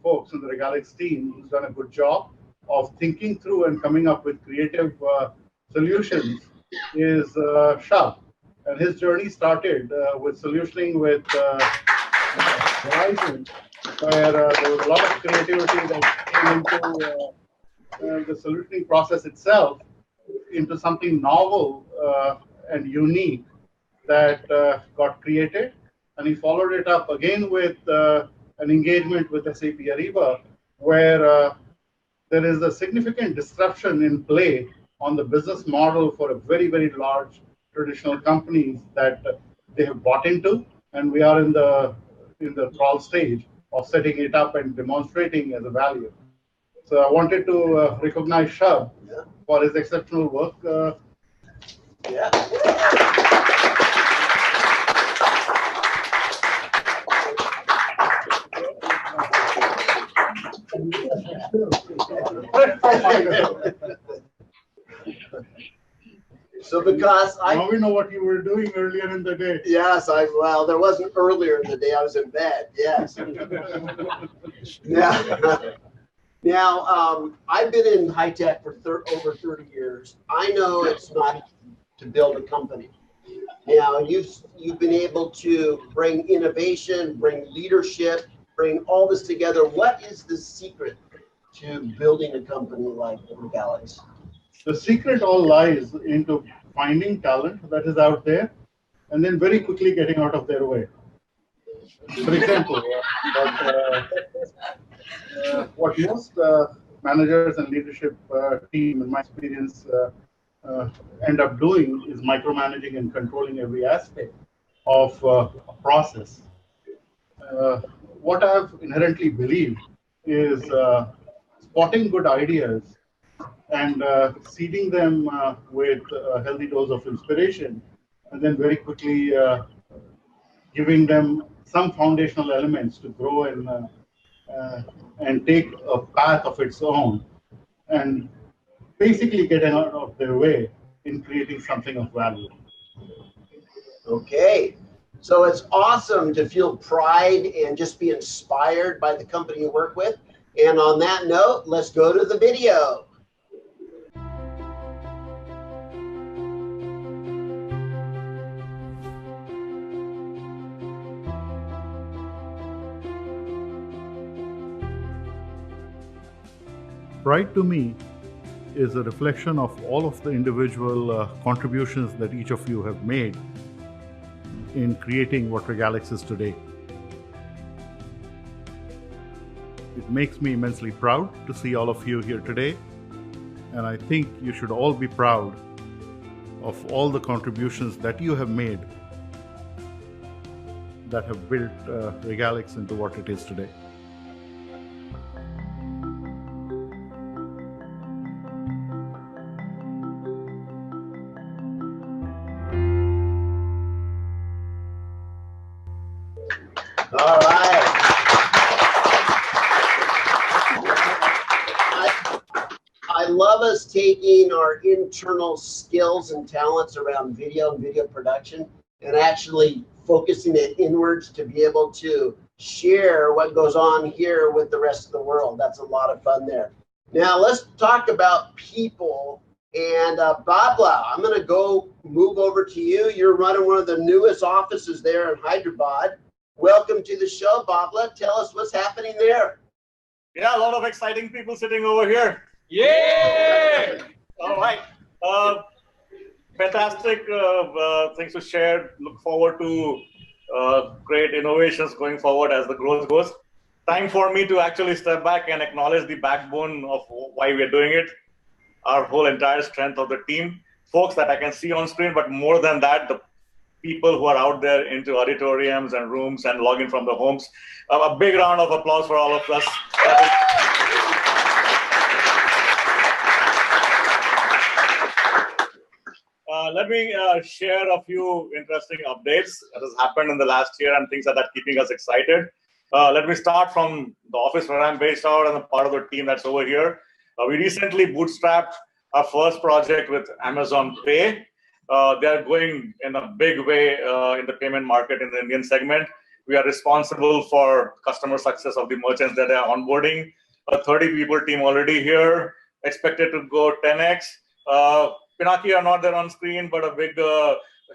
folks in the Regalix team who's done a good job of thinking through and coming up with creative solutions is Shah. And his journey started with solutioning with Verizon where there was a lot of creativity that came into the solutioning process itself into something novel and unique that got created. And he followed it up again with an engagement with SAP Ariba, where there is a significant disruption in play on the business model for a very, very large traditional companies that they have bought into, and we are in the crawl stage of setting it up and demonstrating as a value. So I wanted to recognize Shab for his exceptional work. So because now we know what you were doing earlier in the day. Yes, well, there wasn't earlier in the day. I was in bed. Yes. Now, I've been in high tech for over 30 years. I know it's not easy to build a company. Now, you've been able to bring innovation, bring leadership, bring all this together. What is the secret to building a company like Regalix? The secret all lies into finding talent that is out there and then very quickly getting out of their way. For example, what most managers and leadership team, in my experience, end up doing is micromanaging and controlling every aspect of a process. What I've inherently believed is spotting good ideas and seeding them with a healthy dose of inspiration, and then very quickly giving them some foundational elements to grow and take a path of its own, and basically getting out of their way in creating something of value. Okay. So it's awesome to feel pride and just be inspired by the company you work with. And on that note, let's go to the video. Pride to me is a reflection of all of the individual contributions that each of you have made in creating what Regalix is today. It makes me immensely proud to see all of you here today, and I think you should all be proud of all the contributions that you have made that have built Regalix into what it is today. All right. I love us taking our internal skills and talents around video and video production and actually focusing it inwards to be able to share what goes on here with the rest of the world. That's a lot of fun there. Now let's talk about people. And Babla, I'm going to move over to you. You're running one of the newest offices there in Hyderabad. Welcome to the show, Babla. Tell us what's happening there. Yeah, a lot of exciting people sitting over here. Yay! All right. Fantastic things to share. Look forward to great innovations going forward as the growth goes. Time for me to actually step back and acknowledge the backbone of why we're doing it. Our whole entire strength of the team, folks that I can see on screen, but more than that, the people who are out there into auditoriums and rooms and logging from the homes. A big round of applause for all of us. Let me share a few interesting updates that has happened in the last year and things that are keeping us excited. Let me start from the office where I'm based out and the part of the team that's over here. We recently bootstrapped our first project with Amazon Pay. They're going in a big way in the payment market in the Indian segment. We are responsible for customer success of the merchants that are onboarding. A 30-people team already here, expected to go 10x. Pinaki are not there on screen, but a big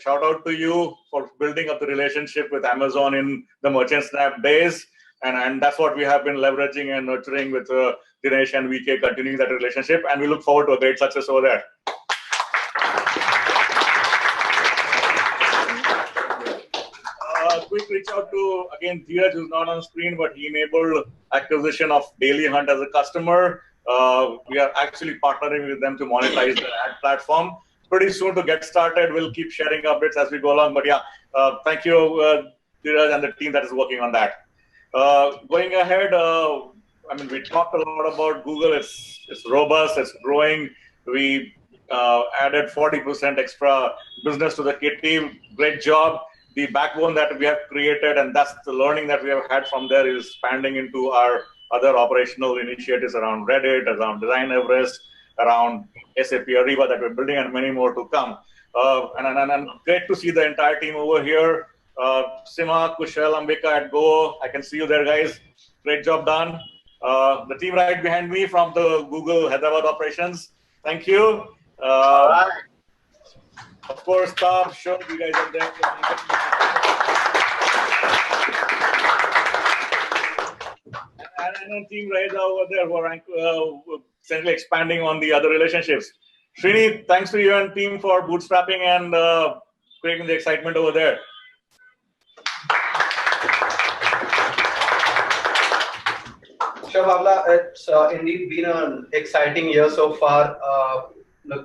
shout out to you for building up the relationship with Amazon in the Merchant Snap days. And that's what we have been leveraging and nurturing with Dinesh and VK, continuing that relationship. And we look forward to a great success over there. Quick reach out to, again, Dheeraj, who's not on screen, but he enabled acquisition of Daily Hunt as a customer. We are actually partnering with them to monetize the ad platform. Pretty soon to get started. We'll keep sharing updates as we go along. But yeah, thank you, Dheeraj, and the team that is working on that. Going ahead, I mean, we talked a lot about Google. It's robust, it's growing. We added 40% extra business to the kit team. Great job. The backbone that we have created, and that's the learning that we have had from there, is expanding into our other operational initiatives around Reddit, around Design Everest, around SAP Ariba that we're building, and many more to come. And great to see the entire team over here. Sima, Kushal, Ambika at Go. I can see you there, guys. Great job done. The team right behind me from the Google Hyderabad operations. Thank you. All right. Of course, Tom, sure, you guys are there. And a team right over there who are essentially expanding on the other relationships. Srini, thanks to you and team for bootstrapping and creating the excitement over there. Sure, Bhavla, it's indeed been an exciting year so far.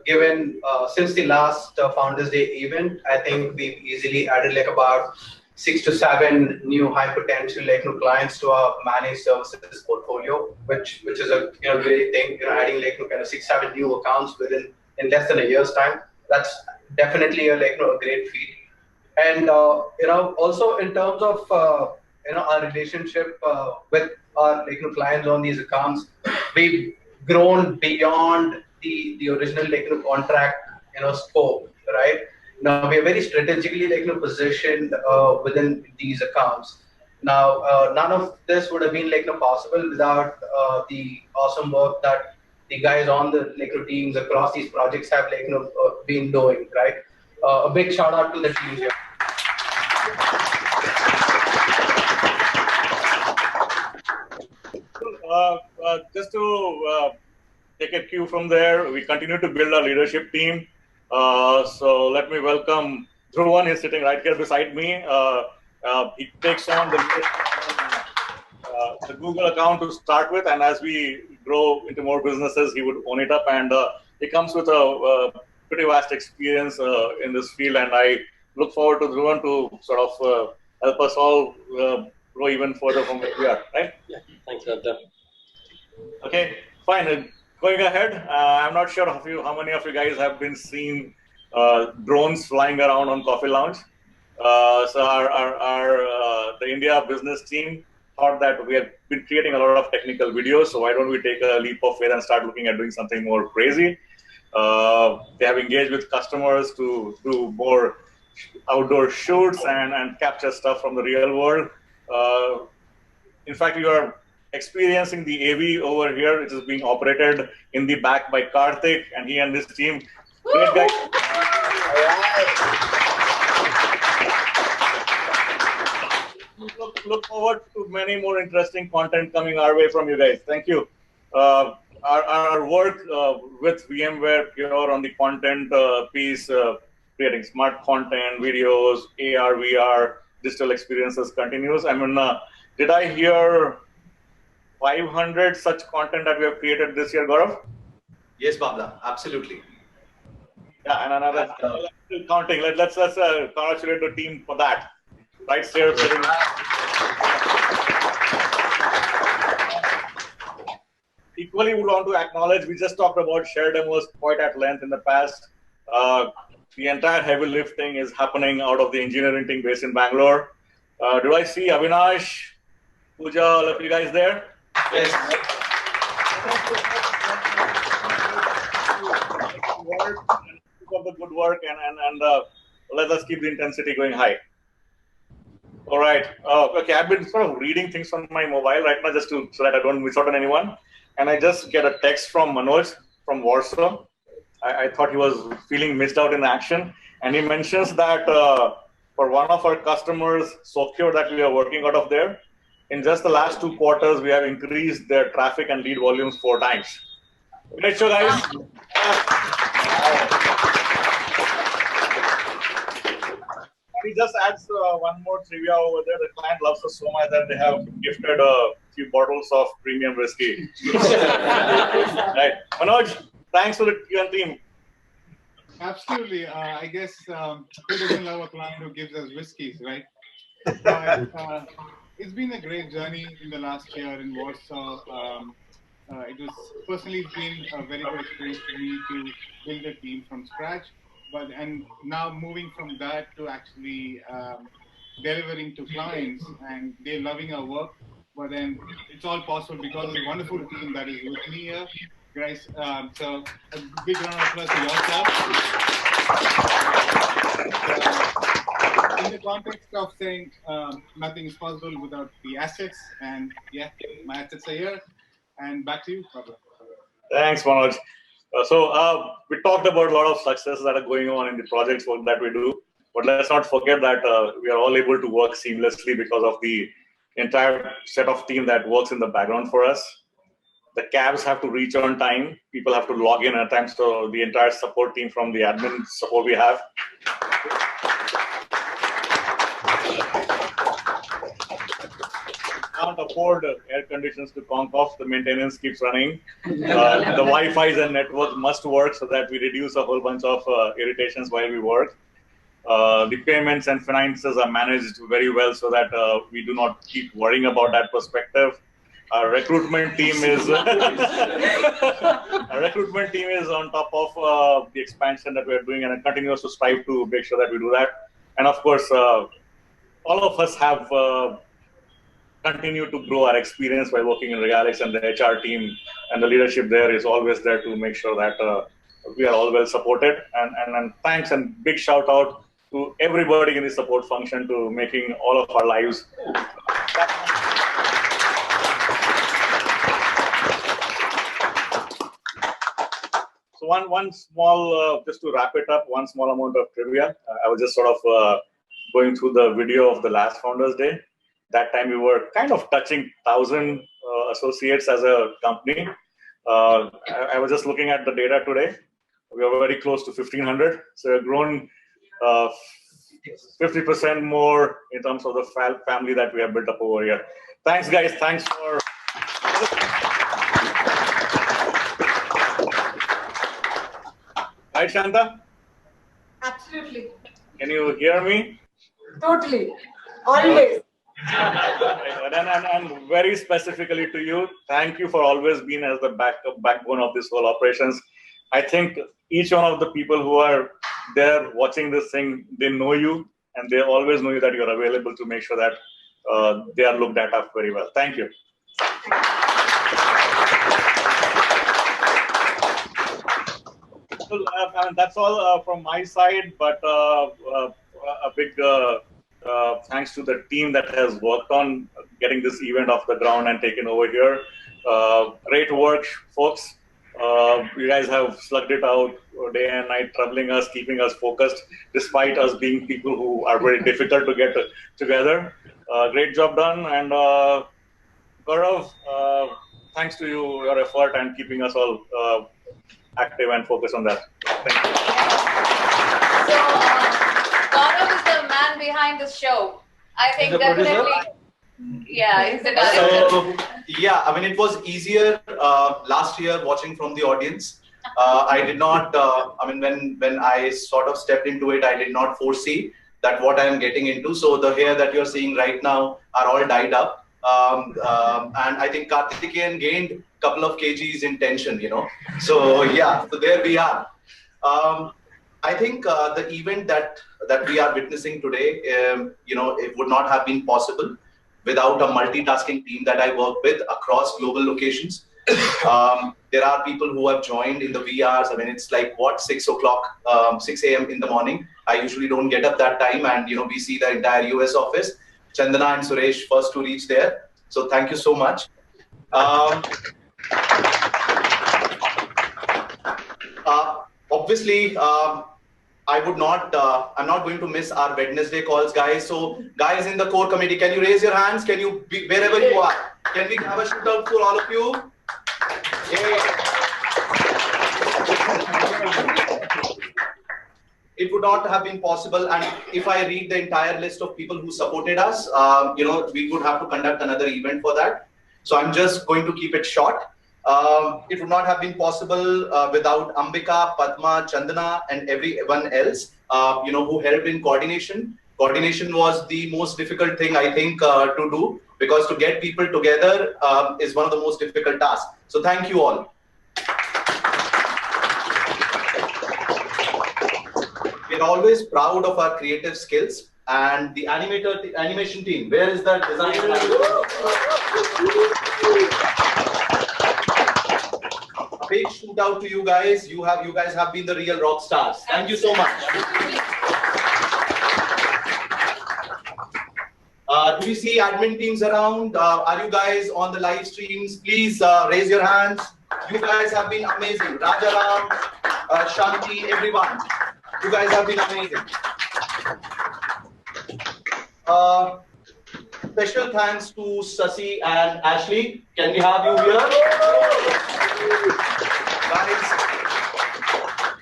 Given since the last Founders Day event, I think we've easily added like about 6 to 7 new high potential clients to our managed services portfolio, which is a great thing. Adding kind of 6, 7 new accounts in less than a year's time. That's definitely a great feat. And also in terms of our relationship with our clients on these accounts, we've grown beyond the original contract scope, right? Now we are very strategically positioned within these accounts. Now none of this would have been possible without the awesome work that the guys on the teams across these projects have been doing, right? A big shout out to the teams here. Just to take a cue from there, we continue to build our leadership team. So let me welcome Dhruvan. He's sitting right here beside me. He takes on the Google account to start with, and as we grow into more businesses, he would own it up. And he comes with a pretty vast experience in this field, and I look forward to Dhruvan to sort of help us all grow even further from where we are, right? Yeah, thanks, Gautam. Okay, fine. Going ahead, I'm not sure how many of you guys have been seeing drones flying around on Coffee Lounge. So the India business team thought that we have been creating a lot of technical videos, so why don't we take a leap of faith and start looking at doing something more crazy? They have engaged with customers to do more outdoor shoots and capture stuff from the real world. In fact, you are experiencing the AV over here, which is being operated in the back by Karthik, and he and his team. Great guys. Look forward to many more interesting content coming our way from you guys. Thank you. Our work with VMware Pure on the content piece, creating smart content, videos, AR, VR, digital experiences continues. I mean, did I hear 500 such content that we have created this year, Gaurav? Yes, Bhavla, absolutely. Yeah, and another counting. Let's congratulate the team for that. Right here. Equally, we want to acknowledge, we just talked about shared demos quite at length in the past. The entire heavy lifting is happening out of the engineering team based in Bangalore. Do I see Avinash, Pooja, all of you guys there? Yes. Keep up the good work and let us keep the intensity going high. All right. Okay, I've been sort of reading things on my mobile right now just so that I don't miss out on anyone. And I just get a text from Manoj from Warsaw. I thought he was feeling missed out in action. And he mentions that for one of our customers, Socure, that we are working out of there, in just the last 2 quarters, we have increased their traffic and lead volumes 4 times. Great show, guys. He just adds one more trivia over there. The client loves us so much that they have gifted a few bottles of premium whiskey. Right. Manoj, thanks for the team. Absolutely. I guess who doesn't love a client who gives us whiskeys, right? But it's been a great journey in the last year in Warsaw. It's been a very good experience for me to build a team from scratch. And now moving from that to actually delivering to clients and they're loving our work. But then it's all possible because of the wonderful team that is with me here, guys. So a big round of applause to yourself. In the context of saying nothing is possible without the assets, and yeah, my assets are here. And back to you, Prabha. Thanks, Manoj. We talked about a lot of successes that are going on in the projects work that we do, but let's not forget that we are all able to work seamlessly because of the entire set of team that works in the background for us. The cabs have to reach on time. People have to log in at times. So the entire support team from the admin support we have. Can't afford air conditions to conk off. The maintenance keeps running. The Wi-Fi's and network must work so that we reduce a whole bunch of irritations while we work. The payments and finances are managed very well so that we do not keep worrying about that perspective. Our recruitment team is on top of the expansion that we are doing and continues to strive to make sure that we do that. And of course, all of us have continued to grow our experience by working in Regalix, and the HR team and the leadership there is always there to make sure that we are all well supported. And thanks and big shout out to everybody in the support function to making all of our lives. So one small, just to wrap it up, one small amount of trivia. I was just sort of going through the video of the last Founders Day. That time we were kind of touching 1,000 associates as a company. I was just looking at the data today. We are very close to 1,500. So we've grown 50% more in terms of the family that we have built up over here. Thanks, guys. Thanks for... Right, Shanta? Absolutely. Can you hear me? Totally. Always. And very specifically to you, thank you for always being as the backbone of this whole operations. I think each one of the people who are there watching this thing, they know you and they always know you that you're available to make sure that they are looked at up very well. Thank you. So, that's all from my side, but a big thanks to the team that has worked on getting this event off the ground and taken over here. Great work, folks. You guys have slugged it out day and night, troubling us, keeping us focused, despite us being people who are very difficult to get together. Great job done. And Gaurav, thanks to you, your effort and keeping us all active and focused on that. Thank you. So, Gaurav is the man behind the show. I think definitely. Yeah, he's the director. So, yeah, I mean, it was easier last year watching from the audience. I did not, I mean, when I sort of stepped into it, I did not foresee that what I am getting into. So the hair that you're seeing right now are all dyed up. And I think Karthikeyan gained a couple of kgs in tension, you know. So yeah, so there we are. I think the event that we are witnessing today, you know, it would not have been possible without a multitasking team that I work with across global locations. There are people who have joined in the VRs. I mean, it's like what, 6 a.m. in the morning. I usually don't get up that time, and you know, we see the entire US office. Chandana and Suresh first to reach there. So thank you so much. Obviously, I'm not going to miss our Wednesday calls, guys. So guys in the core committee, can you raise your hands? Can you be wherever you are? Can we have a shout out for all of you? It would not have been possible, and if I read the entire list of people who supported us, we would have to conduct another event for that. So I'm just going to keep it short. It would not have been possible without Ambika, Padma, Chandana, and everyone else, who helped in coordination. Coordination was the most difficult thing, I think, to do, because to get people together is one of the most difficult tasks. So thank you all. We're always proud of our creative skills, and the animation team. Where is that design? A big shout out to you guys. You guys have been the real rock stars. Thank you so much. Do we see admin teams around? Are you guys on the live streams? Please raise your hands. You guys have been amazing. Rajaram, Shanti, everyone. You guys have been amazing. Special thanks to Sasi and Ashley. Can we have you here? Guys,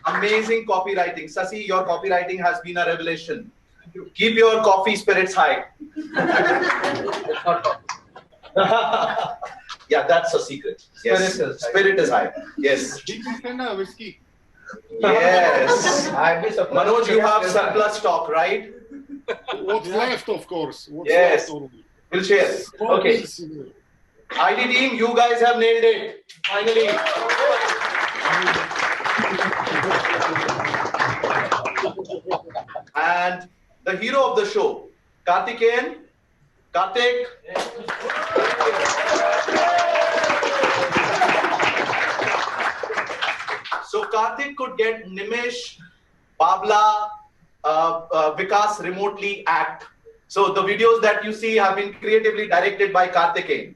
amazing copywriting. Sasi, your copywriting has been a revelation. Keep your coffee spirits high. Yeah, that's a secret. Yes. Spirit is high. Yes. Whiskey. Yes. Manoj, you have surplus stock, right? What's left, of course. Yes. We'll share. Okay. ID team, you guys have nailed it. Finally. And the hero of the show, Karthikeyan. Karthik. So Karthik could get Nimish, Babla, Vikas remotely act. So the videos that you see have been creatively directed by Karthikeyan.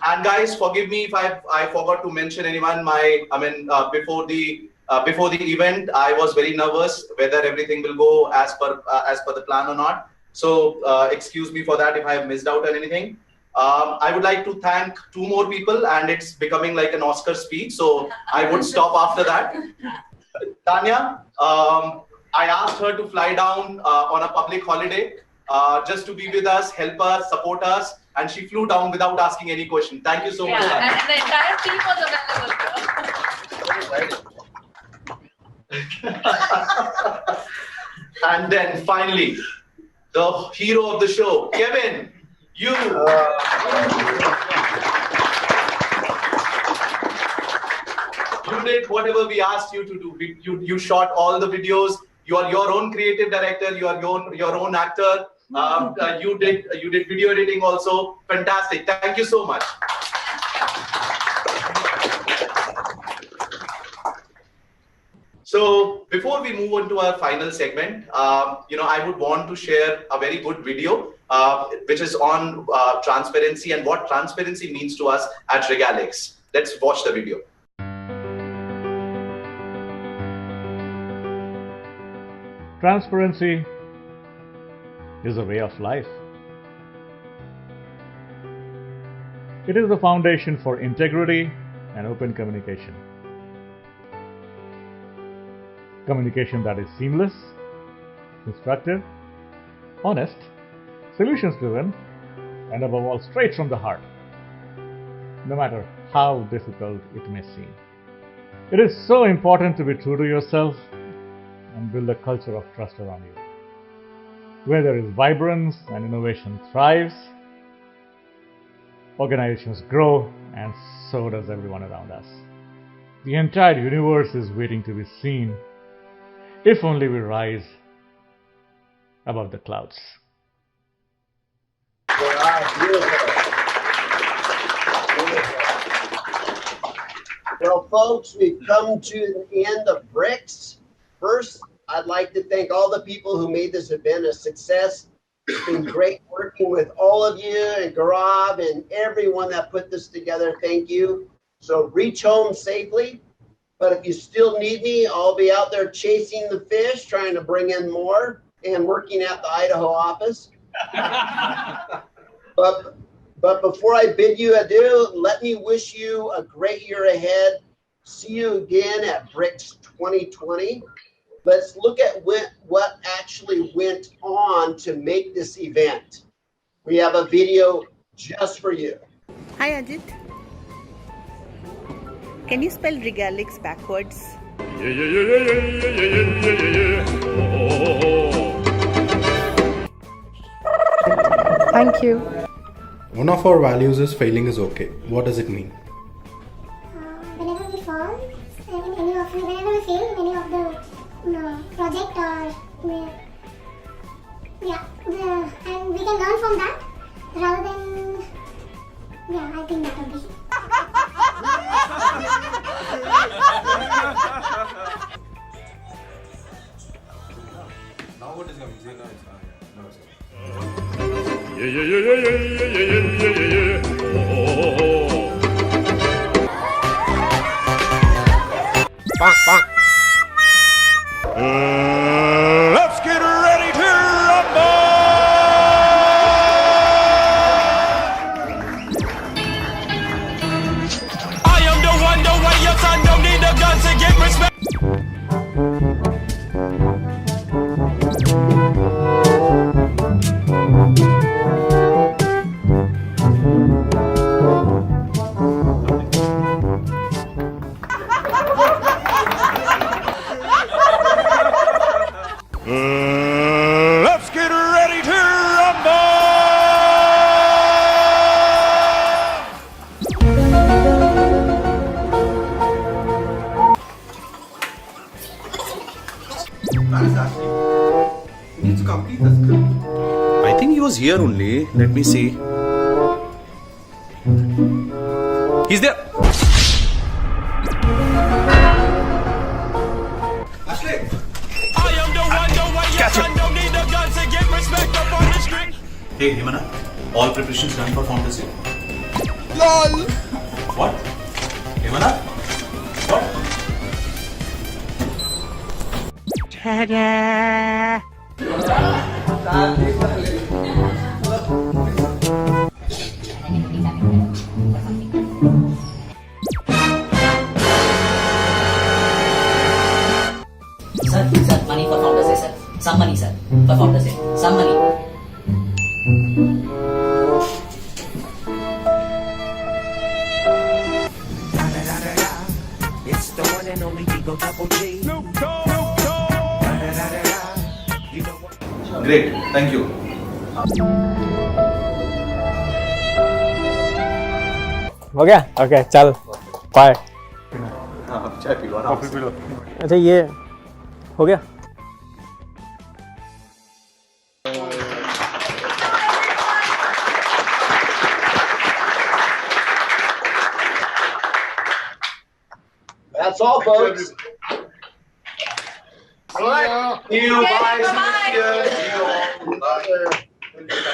And guys, forgive me if I forgot to mention anyone. Before the event, I was very nervous whether everything will go as per the plan or not. So excuse me for that if I have missed out on anything. I would like to thank two more people, and it's becoming like an Oscar speech, so I would stop after that. Tanya, I asked her to fly down on a public holiday just to be with us, help us, support us, and she flew down without asking any question. Thank you so much. And the entire team was available. And then finally, the hero of the show, Kevin. You did whatever we asked you to do. You shot all the videos. You are your own creative director. You are your own actor. You did video editing also. Fantastic. Thank you so much. So before we move on to our final segment, I would want to share a very good video, which is on transparency and what transparency means to us at Regalix. Let's watch the video. Transparency is a way of life. It is the foundation for integrity and open communication. Communication that is seamless, constructive, honest, solutions-driven, and above all, straight from the heart, no matter how difficult it may seem. It is so important to be true to yourself and build a culture of trust around you. Where there is vibrance and innovation thrives, organizations grow, and so does everyone around us. The entire universe is waiting to be seen if only we rise above the clouds. Well, folks, we've come to the end of BRICS. First, I'd like to thank all the people who made this event a success. It's been great working with all of you and Gaurav and everyone that put this together. Thank you. So reach home safely. But if you still need me, I'll be out there chasing the fish, trying to bring in more, and working at the Idaho office. But before I bid you adieu, let me wish you a great year ahead. See you again at BRICS 2020. Let's look at what actually went on to make this event. We have a video just for you. Hi Ajit. Can you spell Regalix backwards? Thank you. One of our values is failing is okay. What does it mean? Whenever we fall, whenever we fail in any of the project or and we can learn from that rather than I think that will be. Now what is coming? Let's get ready to rumble! I am the one, the way your son don't need a gun to get respect. Let's get ready to rumble! You need to complete the script. I think he was here only. Let me see. He's there. Catch him. Hey, Himana. All preparations done for Founders Day. LOL! What? Himana? What? Ta-da! Sir, money for Founders Day, sir. Some money, sir. For Founders Day. Some money. It's the one and only Eagle Double G. Great. Thank you. हो गया? Okay चल bye. चाय P low, coffee P low. अच्छा ये हो गया? That's all, folks. All right. See you. Bye. See you. Bye.